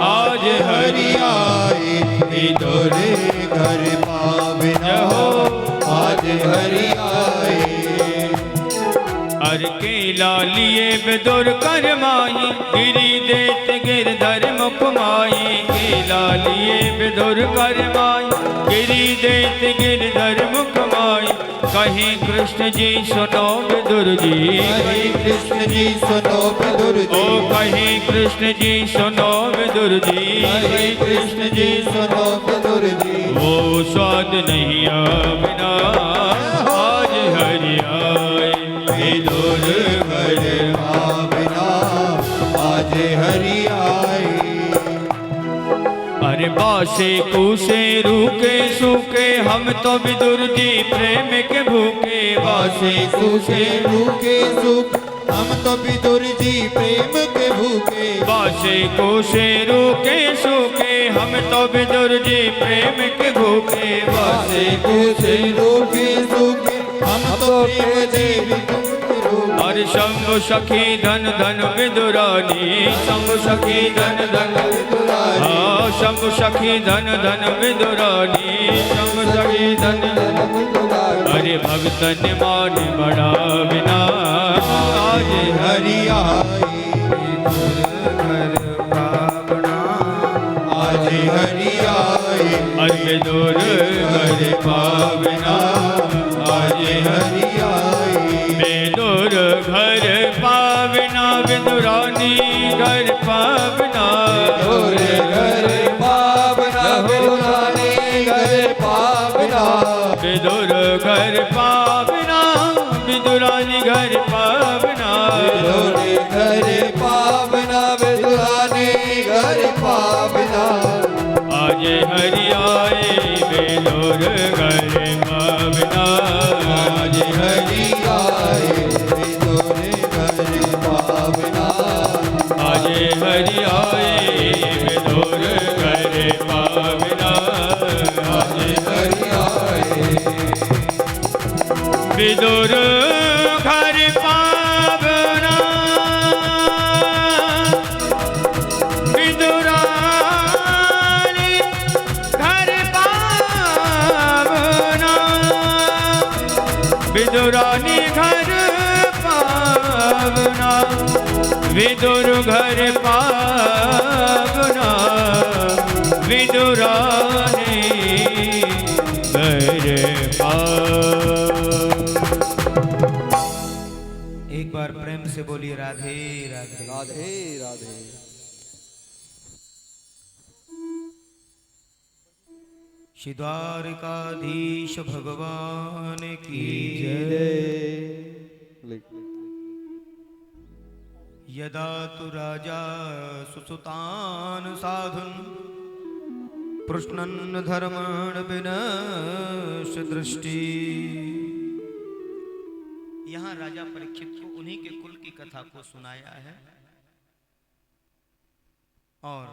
आज हरि आए विदुर घर पावना। आज हरि आए। अर के लालिए विदुर कर माही, गिरी देत गिरधर मुख माही। के लालिए विदुर कर माही, गिरी देत गिरधर मुख माही। कहीं कृष्ण जी सुनो विदुर जी, कहीं कृष्ण जी सुनो विदुर जी। ओ कहीं कृष्ण जी सुनो विदुर जी, कहीं कृष्ण जी सुनो विदुर जी। वो स्वाद नहीं आविना, आज हरि आए विदुर घर पावना। आज हरि आए। अरे बासे कूसे रूके सूखे, हम तो विदुर जी प्रेम के भूखे। बासे सूखे रूके सुख, हम तो विदुर जी प्रेम के भूखे। बासे कूसे रूके सूखे, हम तो विदुर जी प्रेम के भूखे। बासे कूसे रूके सूखे, हम तो प्रेम जी विदुर के भूखे। अरे शंभु सखी धन धन विदुरानी, शंभु सखी धन धन विदुरानी। शंभु सखी धन धन विदुरानी, शंभु सखी धन धन विदुरानी। अरे भक्तन मान बड़ा बिना, आज हरि आए घर पावना। आज हरि आए। अरे विदुर घर पावना, आज हरि आए। विदुर घर पावना, विदुरानी घर पावना। विदुर घर पावना, विदुरानी घर पावना। विदुर घर पावना, विदुरानी घर पावना। विदुर घर पावना, विदुरानी घर पावना। आज हरि आए विदुर घर पावना। आज हरि आए विदुर घर पावना। आज हरि आए विदुर घर पावना। आज हरि आए विदुर घर पावना, विदुरानी घर पावना। विदुरानी घर पावना, विदुर घर पावना। विदुरानी घर पावना। एक बार प्रेम से बोलिए राधे राधे। राधे राधे। श्री द्वारिकाधीश भगवान की यदा तु राजा सुसुतान साधुन प्रश्नन् धर्मण विनश दृष्टि। यहाँ राजा परीक्षित को उन्हीं के कुल की कथा को सुनाया है और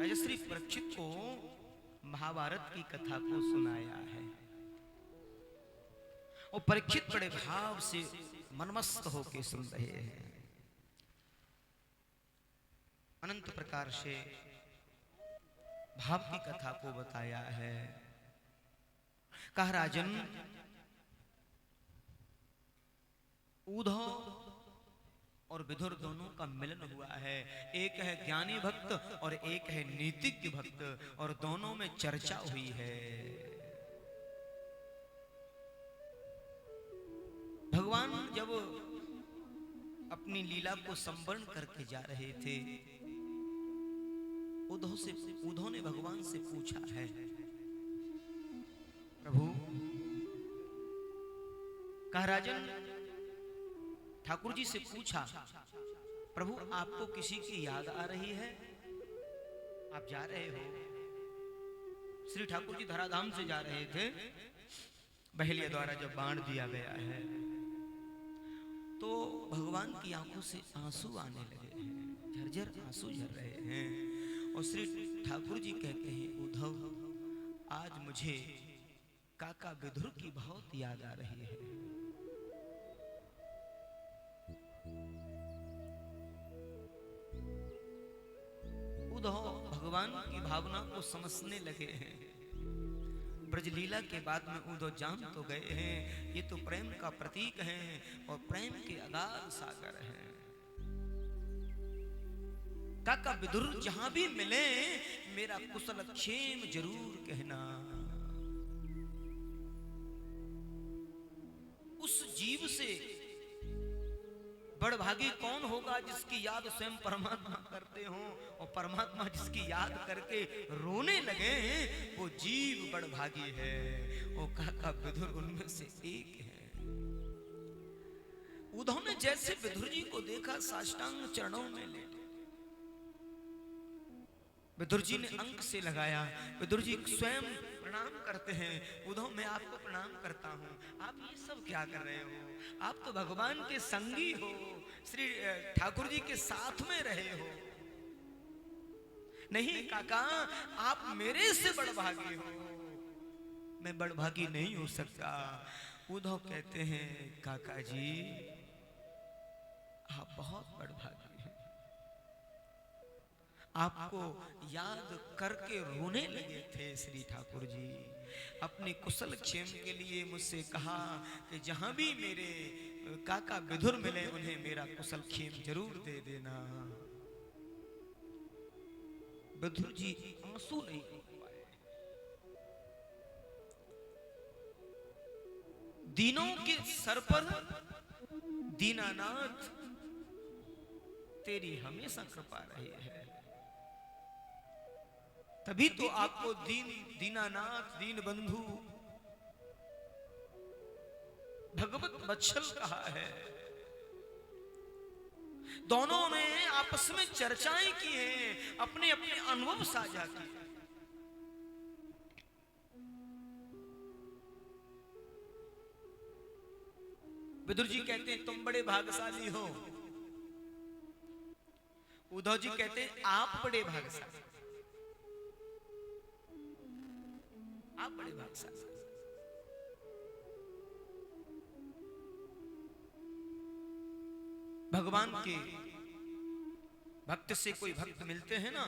राजा श्री परीक्षित को महाभारत की कथा को सुनाया है। और परीक्षित बड़े भाव से मनमस्त होके सुन रहे हैं। अनंत प्रकार से भाव की कथा को बताया है। कहा राजन, उद्धव और विदुर दोनों का मिलन हुआ है। एक है ज्ञानी भक्त और एक है नीतिज्ञ भक्त, और दोनों में चर्चा हुई है। भगवान जब अपनी लीला को संवर्ण करके जा रहे थे, उद्धव ने भगवान से पूछा है, प्रभु, कहा राजन, ठाकुर जी से पूछा, प्रभु आपको किसी की याद आ रही है? आप जा रहे हो, श्री ठाकुर जी धराधाम से जा रहे थे, बहेलिया द्वारा जब बांध दिया गया है तो भगवान की आंखों से आंसू आने लगे हैं, झरझर आंसू झर रहे हैं। और श्री ठाकुर जी कहते हैं, उद्धव, आज मुझे काका विदुर की बहुत याद आ रही है। उद्धव भगवान की भावना को समझने लगे हैं। ब्रजलीला के बाद में उद्धव जान तो गए हैं, ये तो प्रेम का प्रतीक है और प्रेम के अगाध सागर हैं। काका विदुर जहां भी मिले मेरा कुशल क्षेम जरूर कहना। उस जीव से बड़भागी कौन होगा जिसकी याद स्वयं परमात्मा करते हो, और परमात्मा जिसकी याद करके रोने लगे, वो जीव बड़भागी है। वो काका विदुर उनमें से एक है। उद्धव ने जैसे विदुर जी को देखा, साष्टांग चरणों में लेटे। विदुर जी ने अंक से लगाया, विदुर जी स्वयं प्रणाम करते हैं, उद्धव मैं आपको प्रणाम करता हूं, आप ये सब क्या कर रहे हो? आप तो भगवान के संगी हो, श्री ठाकुर जी के साथ में रहे हो। नहीं काका, आप मेरे से बड़भागी हो, मैं बड़भागी नहीं हो सकता। उद्धव कहते हैं, काका जी आप बहुत बड़भागी हैं। आपको याद करके रोने लगे थे श्री ठाकुर जी। अपने कुशल क्षेम के लिए मुझसे कहा कि जहां भी मेरे काका विदुर मिले उन्हें मेरा कुशल क्षेम जरूर दे देना। विदुर जी आंसू नहीं रोक पाए। दीनों के सर पर दीनानाथ तेरी हमेशा कृपा रही है, तभी तो आपको दीनानाथ, दीन बंधु, भगवत वत्सल कहा है। दोनों ने आपस में चर्चाएं की हैं, अपने अपने अनुभव साझा किए। विदुर जी कहते हैं तुम बड़े भाग्यशाली हो, उद्धव जी कहते हैं आप बड़े भाग्यशाली, आप बड़े भाग्यशाली। भगवान के भक्त से कोई भक्त मिलते हैं ना,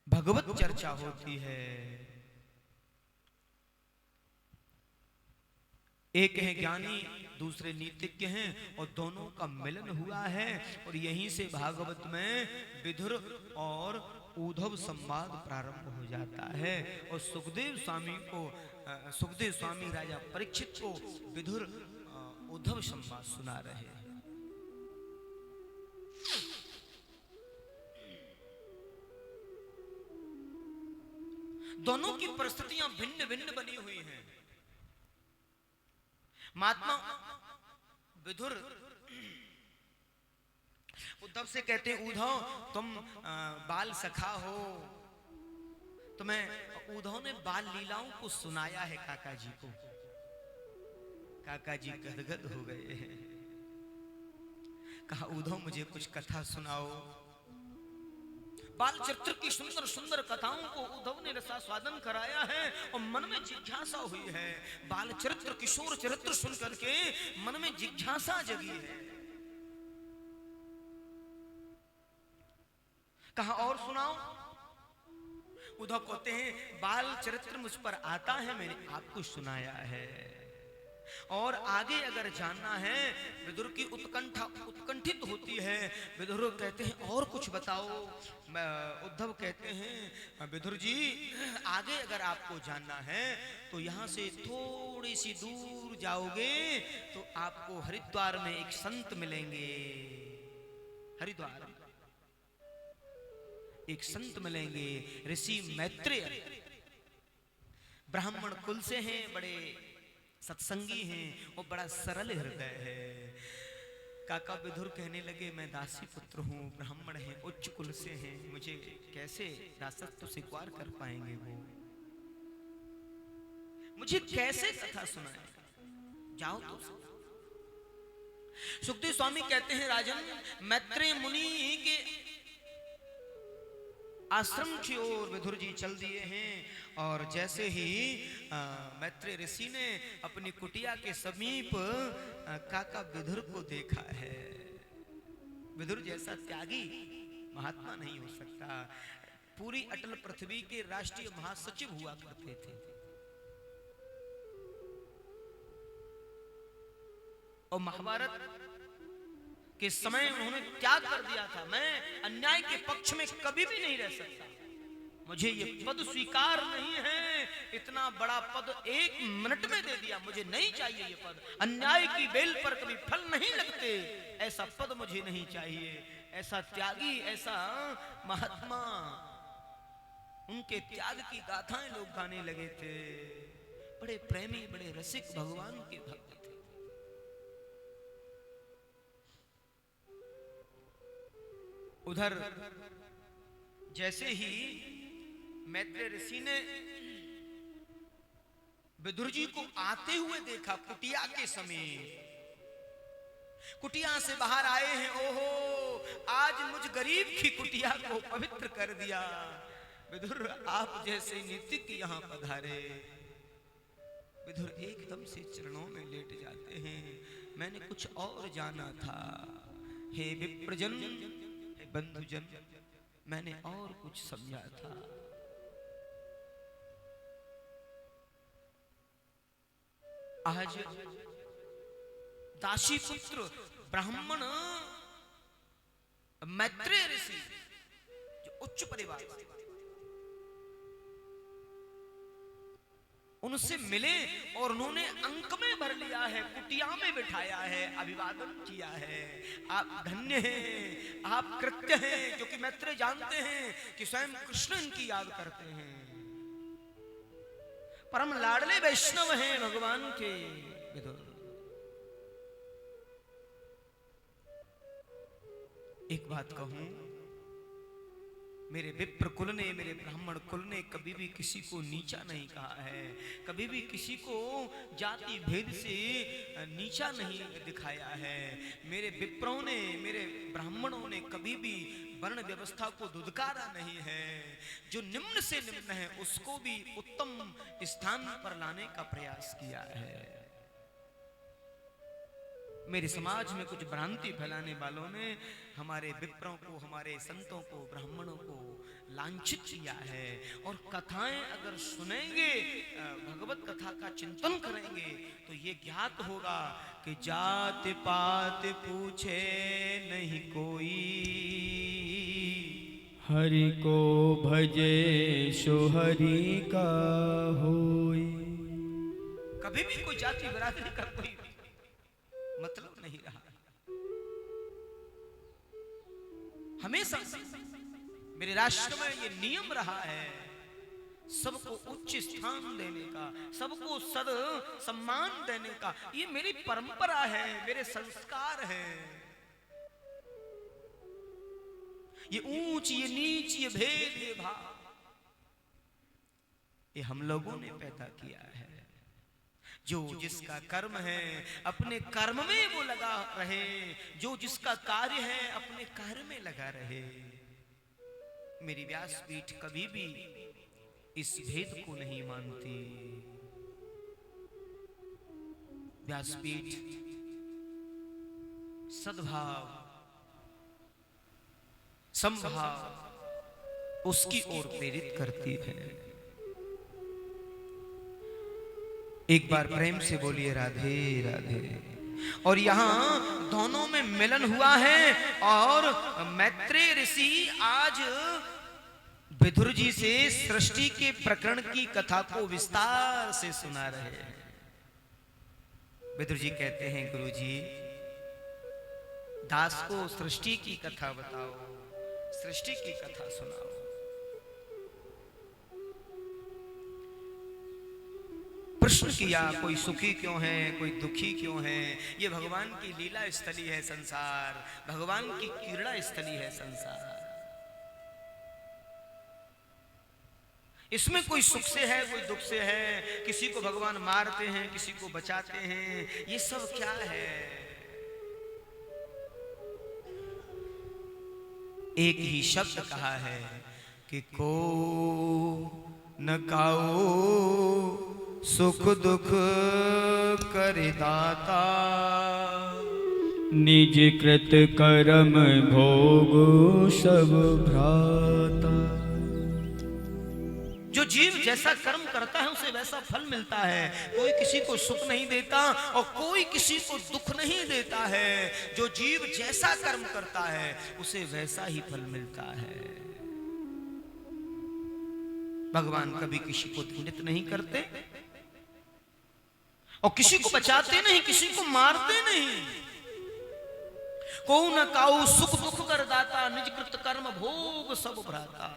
भगवत चर्चा होती है। एक है ज्ञानी, दूसरे नीतिज्ञ हैं, और दोनों का मिलन हुआ है। और यहीं से भागवत में विदुर और उद्धव संवाद प्रारंभ हो जाता है। और सुखदेव स्वामी राजा परीक्षित को विदुर उद्धव संवाद सुना रहे हैं। दोनों की परिस्थितियां भिन्न भिन्न बनी हुई हैं। महात्मा विदुर उद्धव से कहते हैं, उद्धव तुम बाल सखा हो। तुम्हें उद्धव ने बाल लीलाओं को सुनाया है काका जी को। काका जी गदगद हो गए हैं। कहा उद्धव मुझे कुछ कथा सुनाओ। बाल चरित्र की सुंदर सुंदर कथाओं को उद्धव ने रसास्वादन कराया है और मन में जिज्ञासा हुई है। बाल चरित्र, किशोर चरित्र सुन करके मन में जिज्ञासा जगी है। कहा और सुनाओ। उद्धव कहते हैं बाल चरित्र मुझ पर आता है, मैंने आपको सुनाया है। और आगे अगर जानना है, विदुर की उत्कंठा उत्कंठित होती है। विदुर कहते हैं और कुछ बताओ। उद्धव कहते हैं विदुर जी आगे अगर आपको जानना है तो यहाँ से थोड़ी सी दूर जाओगे तो आपको हरिद्वार में एक संत मिलेंगे। हरिद्वार एक संत मिलेंगे, ऋषि मैत्रेय, ब्राह्मण कुल से हैं, बड़े सत्संगी हैं और बड़ा सरल हृदय है। काका विदुर कहने लगे मैं दासी पुत्र हूँ, ब्राह्मण हैं, उच्च कुल से हैं, मुझे कैसे दासत्व स्वीकार कर पाएंगे वो, मुझे कैसे कथा सुनाए, जाओ तो। सुखदेव स्वामी कहते हैं राजन मैत्रेय मुनि के आश्रम की ओर विदुर जी चल दिए हैं। और जैसे ही मैत्रेय ऋषि ने अपनी कुटिया के समीप काका विदुर को देखा है, विदुर जैसा त्यागी महात्मा नहीं हो सकता। पूरी अटल पृथ्वी के राष्ट्रीय महासचिव हुआ करते थे और महाभारत के समय उन्होंने त्याग कर दिया था। मैं अन्याय के पक्ष में कभी भी नहीं रह सकता, मुझे ये पद स्वीकार नहीं है। इतना बड़ा पद एक मिनट में दे दिया, मुझे नहीं चाहिए ये पद। अन्याय की बेल पर कभी फल नहीं लगते, ऐसा पद मुझे नहीं चाहिए। ऐसा त्यागी, ऐसा महात्मा, उनके त्याग की गाथाएं लोग गाने लगे थे। बड़े प्रेमी, बड़े रसिक, भगवान के भक्त थे। उधर जैसे ही मैत्रेय ऋषि ने विदुर जी को आते हुए देखा कुटिया के समीप, कुटिया से बाहर आए हैं, ओहो आज मुझ गरीब की कुटिया को पवित्र कर दिया। विदुर आप जैसे नीतिज्ञ यहाँ पधारे। विदुर एकदम से चरणों में लेट जाते हैं। मैंने कुछ और जाना था, हे विप्रजन, हे बंधुजन, मैंने और कुछ समझा था। आज दासी पुत्र ब्राह्मण मैत्रेय ऋषि जो उच्च परिवार से, उनसे मिले और उन्होंने अंक में भर लिया है, कुटिया में बिठाया है, अभिवादन किया है। आप धन्य हैं, आप कृत्य हैं, क्योंकि मैत्रेय जानते हैं कि स्वयं कृष्ण इनकी याद करते हैं। परम लाडले वैष्णव हैं भगवान के विदुर। एक बात कहूं, मेरे विप्र कुल ने, मेरे ब्राह्मण कुल ने कभी भी किसी को नीचा नहीं कहा है, कभी भी किसी को जाति भेद से नीचा नहीं दिखाया है। मेरे विप्रों ने, मेरे ब्राह्मणों ने कभी भी वर्ण व्यवस्था को दुदकारा नहीं है। जो निम्न से निम्न है उसको भी उत्तम स्थान पर लाने का प्रयास किया है। मेरे समाज में कुछ भ्रांति फैलाने वालों ने हमारे विप्रों को, हमारे संतों को, ब्राह्मणों को लांछित किया है। और कथाएं अगर सुनेंगे, भगवत कथा का चिंतन करेंगे तो ये ज्ञात होगा कि जात पात पूछे नहीं कोई, हरि को भजे सो हरि का होई। कभी भी कोई जाति बिरादरी का कोई मतलब नहीं रहा। हमेशा मेरे राष्ट्र में ये नियम रहा है, सबको उच्च स्थान देने का, सबको सद सम्मान देने का। ये मेरी परंपरा है, मेरे संस्कार हैं। ये ऊंच, ये नीच, ये भेद, ये भाव, ये हम लोगों ने पैदा किया है। जो जिसका कर्म है अपने कर्म में वो लगा रहे, जो जिसका कार्य है अपने कार्य में लगा रहे। मेरी व्यासपीठ कभी भी इस भेद को नहीं मानती। व्यासपीठ सद्भाव, समभाव, उसकी ओर प्रेरित करती है। एक बार प्रेम से बोलिए राधे राधे। और यहां दोनों में मिलन हुआ है और मैत्रेय ऋषि आज विदुर जी से सृष्टि के प्रकरण की कथा को विस्तार से सुना रहे हैं। विदुर जी कहते हैं, गुरु जी दास को सृष्टि की कथा बताओ, सृष्टि की कथा सुनाओ। प्रश्न किया, कोई सुखी क्यों है, कोई दुखी क्यों है? ये भगवान की लीला स्थली है संसार, भगवान की क्रीड़ा स्थली है संसार। इसमें कोई सुख से है, कोई दुख से है, किसी को भगवान मारते हैं, किसी को बचाते हैं, ये सब क्या है? एक ही शब्द कहा है कि को न काओ सुख दुख करे दाता, निज कृत कर्म भोग सब भ्राता। जो जीव जैसा कर्म करता है उसे वैसा फल मिलता है। कोई किसी को सुख नहीं देता और कोई किसी को दुख नहीं देता है। जो जीव जैसा कर्म करता है उसे वैसा ही फल मिलता है। भगवान कभी किसी को दंडित नहीं करते और किसी को बचाते नहीं, किसी को मारते नहीं। को न काऊ सुख दुख कर दाता, निज कृत कर्म भोग सब भ्राता।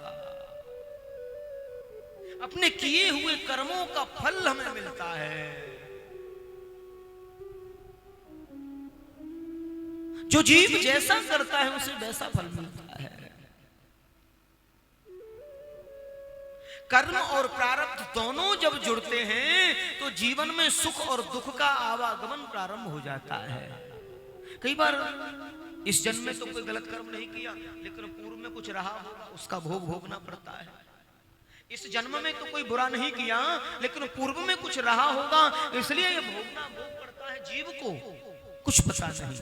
अपने किए हुए कर्मों का फल हमें मिलता है। जो जीव जैसा करता है उसे वैसा फल मिलता है। कर्म और प्रारब्ध दोनों जब जुड़ते हैं तो जीवन में सुख और दुख का आवागमन प्रारंभ हो जाता है। कई बार इस जन्म में तो कोई गलत कर्म नहीं किया, लेकिन पूर्व में कुछ रहा होगा, उसका भोग भोगना पड़ता है। इस जन्म में तो कोई बुरा नहीं किया, लेकिन पूर्व में कुछ रहा होगा, इसलिए ये भोगना भोग पड़ता है। जीव को कुछ पता नहीं,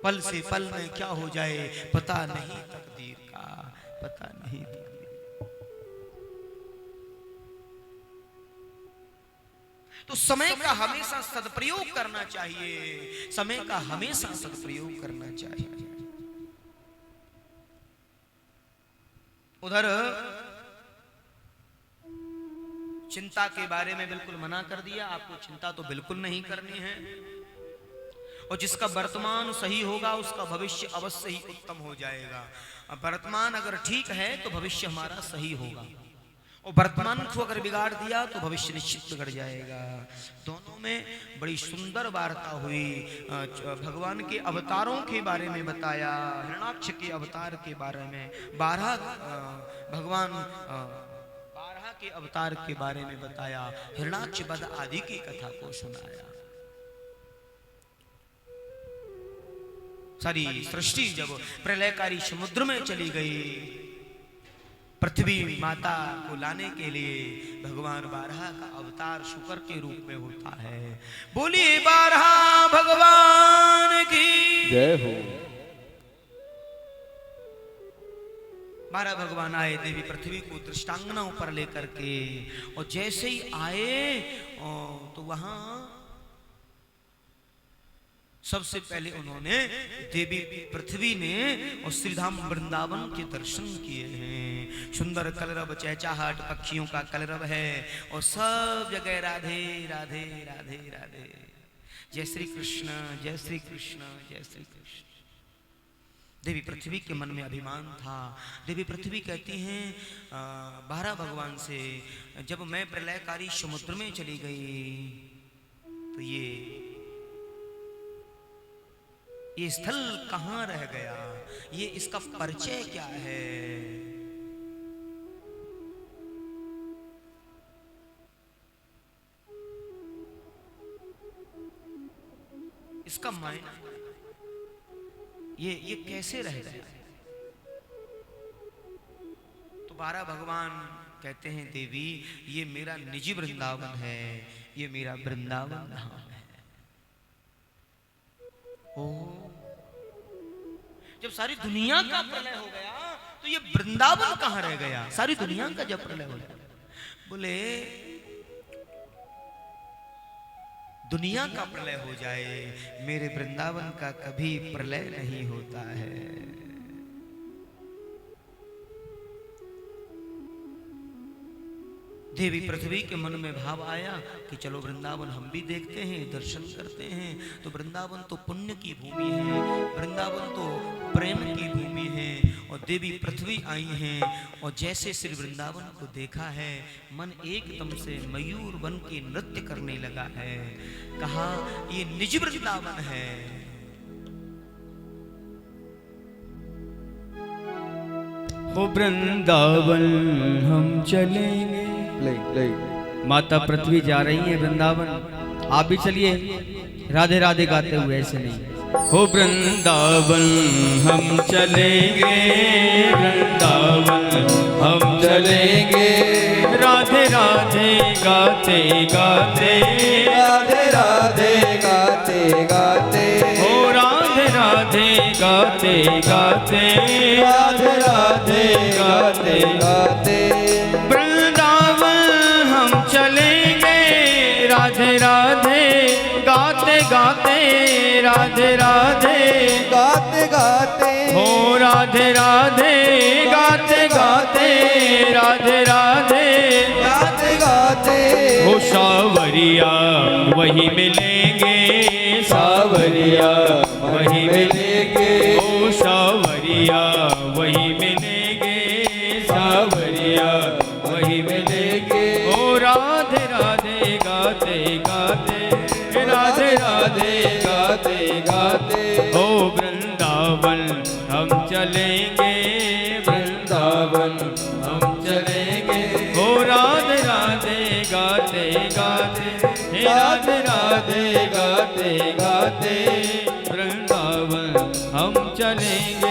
पल से पल में क्या हो जाए पता नहीं, तकदीर का पता नहीं। तो समय का हमेशा सदप्रयोग करना चाहिए, समय का हमेशा सदप्रयोग करना चाहिए। उधर चिंता के बारे में बिल्कुल मना कर दिया, आपको चिंता तो बिल्कुल नहीं करनी है। और जिसका वर्तमान सही होगा उसका भविष्य अवश्य ही उत्तम हो जाएगा। वर्तमान अगर ठीक है तो भविष्य हमारा सही होगा, और वर्तमान को अगर बिगाड़ दिया तो भविष्य निश्चित बिगड़ जाएगा। दोनों में बड़ी सुंदर वार्ता हुई। भगवान के अवतारों के बारे में बताया, हिरण्याक्ष के अवतार के बारे में, 12 भगवान के अवतार के बारे में बताया, हिरण्याक्ष वध आदि की कथा को सुनाया। सारी सृष्टि जब प्रलयकारी समुद्र में चली गई, पृथ्वी माता को लाने के लिए भगवान बारहा का अवतार शुकर के रूप में होता है। बोलिए बारहा भगवान की जय हो। 12 भगवान आए देवी पृथ्वी को दृष्टांगनाओं पर लेकर के, और जैसे ही आए तो वहां सबसे पहले उन्होंने देवी पृथ्वी ने और श्रीधाम वृंदावन के दर्शन किए हैं। सुंदर कलरव चहचहाट पक्षियों का कलरव है, और सब जगह राधे राधे राधे राधे, जय श्री कृष्ण जय श्री कृष्ण जय श्री कृष्ण। देवी पृथ्वी के मन में अभिमान था। देवी पृथ्वी कहती हैं 12 भगवान से, जब मैं प्रलयकारी समुद्र में चली गई तो ये स्थल कहां रह गया, ये इसका परिचय क्या है? इसका मायना ये कैसे रह गया? तो 12 भगवान कहते हैं देवी ये मेरा निजी वृंदावन है, ये मेरा वृंदावन धाम है। ओ जब सारी दुनिया का प्रलय हो गया तो ये वृंदावन कहां रह गया? सारी दुनिया का जब प्रलय हो गया, बोले दुनिया का प्रलय हो जाए, मेरे वृंदावन का कभी प्रलय नहीं होता है। देवी पृथ्वी के मन में भाव आया कि चलो वृंदावन हम भी देखते हैं, दर्शन करते हैं। तो वृंदावन तो पुण्य की भूमि है, वृंदावन तो प्रेम की भूमि है। और देवी पृथ्वी आई हैं और जैसे श्री वृंदावन को देखा है, मन एकदम से मयूर बन के नृत्य करने लगा है। कहा ये निज वृंदावन है। हो वृंदावन हम चलेंगे। माता पृथ्वी जा रही है वृंदावन, आप भी चलिए राधे राधे गाते हुए, ऐसे नहीं। हो वृंदावन हम चलेंगे, वृंदावन हम चलेंगे, राधे राधे गाते गाते, राधे राधे गाते गाते, हो राधे राधे गाते गाते, राधे राधे गाते गाते, राधे राधे गाते गाते, राधे राधे गाते गाते, हो राधे राधे गाते गाते, राधे राधे गाते गाते, हो सावरिया वही मिलेंगे, सावरिया वही मिलेंगे, हो सावरिया वही मिलेंगे, सावरिया वही मिलेंगे, हो राधे राधे गाते गाते, राधे राधे गाते गाते, हो वृंदावन हम चलेंगे, वृंदावन हम चलेंगे, हो राधे राधे गाते गाते, राधे राधे गाते गाते, वृंदावन हम चलेंगे।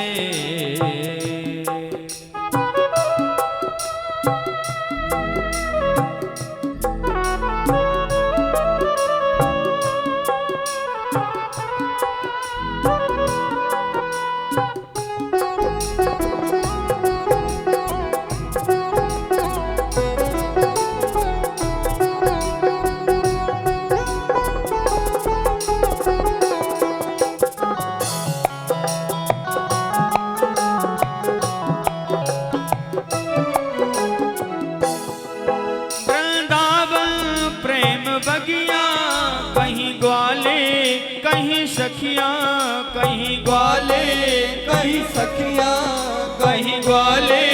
कहीं ग्वाले कहीं सखियां, कहीं ग्वाले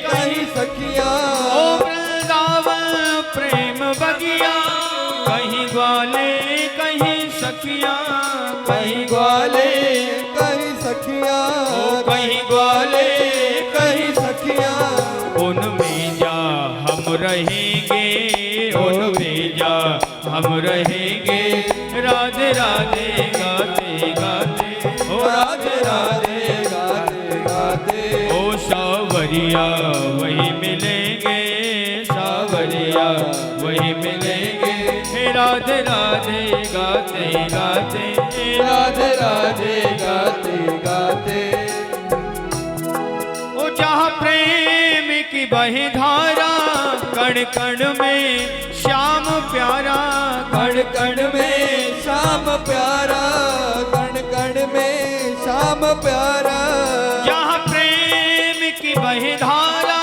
कहीं सखियां, ओ वृंदावन प्रेम बगिया, कहीं ग्वाले कहीं सखियां, कहीं ग्वाले कहीं सखियां, ओ कहीं ग्वाले कहीं सखियां, उनमें जा हम रहेंगे, उनमें जा हम रहेंगे, राधे राधे गाते गाते, ओ राधे राधे गाते गाते, ओ सावरिया वही मिलेंगे, सावरिया वही मिलेंगे, राधे राधे गाते गाते, राधे राधे गाते गाते, ओ जहाँ प्रेम की बही धारा, कण कण में श्याम प्यारा, कण कण में श्याम प्यारा, कण कण में श्याम प्यारा, जहाँ प्रेम की बही धारा,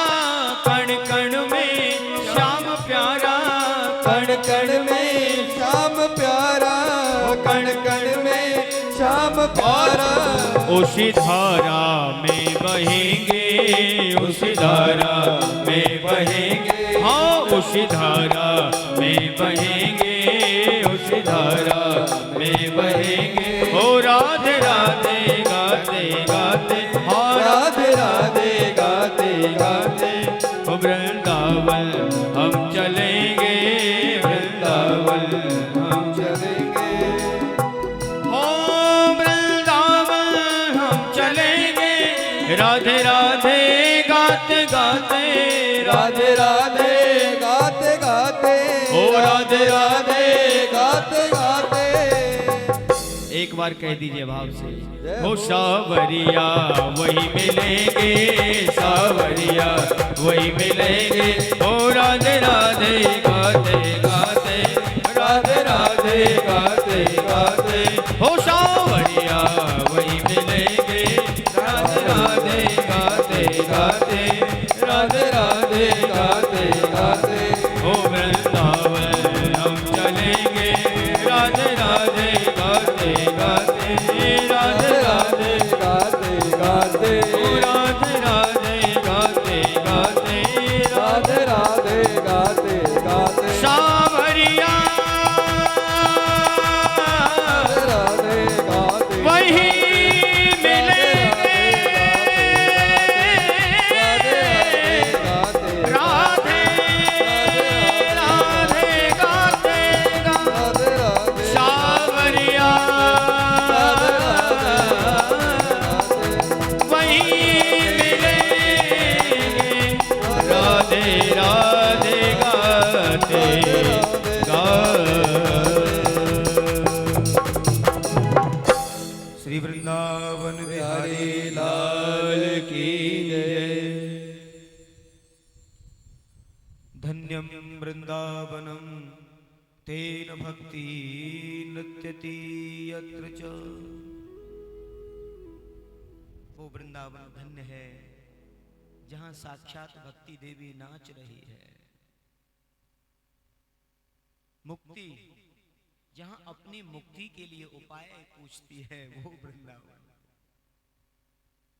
कण कण में श्याम प्यारा, कण कण में श्याम प्यारा, कण कण में श्याम प्यारा, उसी धारा में बहेंगे, उसी धारा में बहेंगे, हाँ उसी धारा में बहेंगे, उसी धारा में बहेंगे, ओ राधे राधे गाते गाते, हाँ राधे राधे गाते गाते, ओ वृंदावन हम चलेंगे, वृंदावन हम चलेंगे, हो वृंदावन हम चलेंगे, राधे राधे गाते गाते, राधे राधे गाते गाते, ओ राधे राधे गाते गाते, एक बार कह दीजिए भाव से। हो सावरिया वही मिलेंगे, सावरिया वही मिलेंगे। हो राधे राधे गाते गाते, राधे राधे गाते गाते। हो सावरिया वही मिलेंगे, राधे राधे गाते गाते, राधे राधे गाते गाते। हो वृंदावन हम चलेंगे, राधे राधे गाते गाते, राधे राधे गाते गाते। हो राधे राधे गाते गाते, राधे राधे गाते गाते। सावरिया राधे गाते वही मिलेंगे, राधे राधे गाते गाते। सावरिया वही मिलेंगे, राधे राधे गाते श्री वृंदावन बिहारी लाल की जय। धन्यम वृंदावनम तेन भक्ति नृत्यति यत्र च। वो वृंदावन धन्य है जहां साक्षात भक्ति देवी नाच रही है। मुक्ति जहां अपनी मुक्ति के लिए उपाय पूछती है, वो वृंदावन।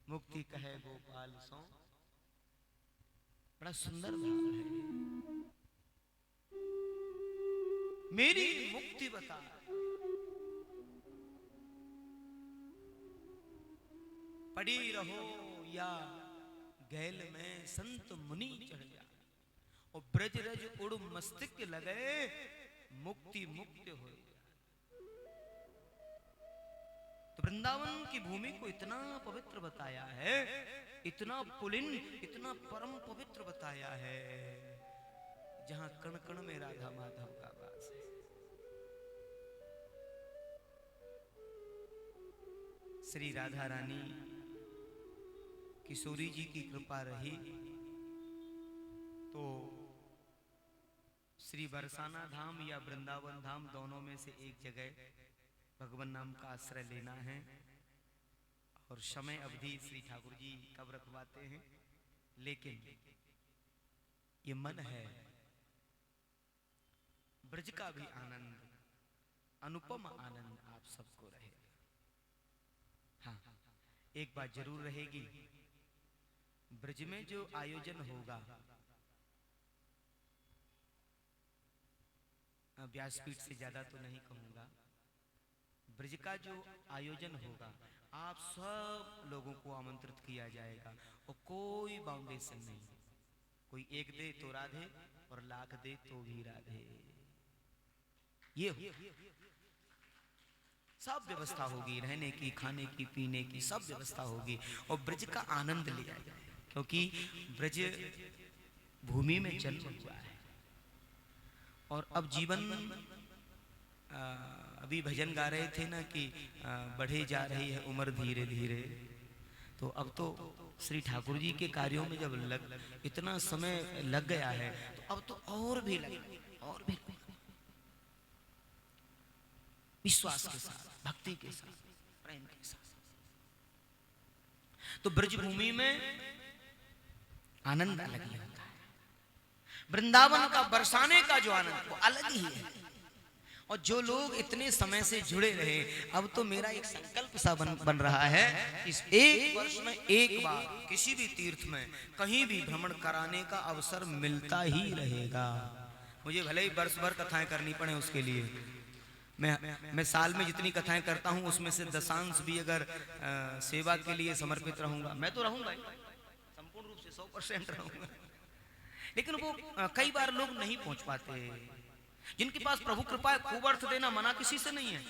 मुक्ति कहे गोपाल सो, बड़ा सुंदर भाव है। मेरी मुक्ति बता, पड़ी रहो या गैल में संत मुनि चढ़ जा। और ब्रज रज उड़ मस्तिष्क लगे, मुक्ति मुक्त हो। तो वृंदावन की भूमि को इतना पवित्र बताया है, इतना पुलिन, इतना परम पवित्र बताया है, जहां कण कण में राधा माधव का वास है। श्री राधा रानी किशोरी जी की कृपा रही तो श्री बरसाना धाम या वृंदावन धाम दोनों में से एक जगह भगवान नाम का आश्रय लेना है। और समय अवधि श्री ठाकुर जी कब रखवाते हैं, लेकिन ये मन है ब्रज का भी आनंद, अनुपम आनंद आप सबको रहे। हाँ, एक बात जरूर रहेगी, ब्रज में जो आयोजन होगा, व्यासपीठ से ज्यादा तो नहीं कहूंगा, ब्रज का जो आयोजन होगा आप सब लोगों को आमंत्रित किया जाएगा और कोई बाउंडेशन नहीं। कोई एक दे तो राधे और लाख दे तो भी राधे, ये सब व्यवस्था होगी, रहने की, खाने की, पीने की सब व्यवस्था होगी और ब्रज का आनंद लिया जाए। क्योंकि ब्रज भूमि में जन्म हुआ है और अब जीवन, अभी भजन गा रहे थे ना कि बढ़े जा रही है उम्र धीरे धीरे, तो अब तो श्री ठाकुर जी के कार्यों में जब इतना समय लग गया है तो अब तो और भी विश्वास के साथ, भक्ति के साथ, प्रेम के साथ। तो ब्रज भूमि में आनंद अलग ही होता है। वृंदावन का बरसाने का जो आनंद वो अलग ही है। और जो लोग इतने समय से जुड़े रहे, अब तो मेरा एक संकल्प सा बन रहा है, इस एक वर्ष में एक बार किसी भी तीर्थ में कहीं भी भ्रमण कराने का अवसर मिलता ही रहेगा। मुझे भले ही वर्ष भर कथाएं करनी पड़े, उसके लिए मैं साल में जितनी कथाएं करता हूं उसमें से दशांश भी अगर सेवा के लिए समर्पित रहूंगा, मैं तो रहूंगा संपूर्ण रूप से 100% रहूंगा। लेकिन वो कई बार लोग नहीं पहुंच पाते। जिनके पास प्रभु कृपा है, खूब अर्थ देना मना किसी से नहीं है,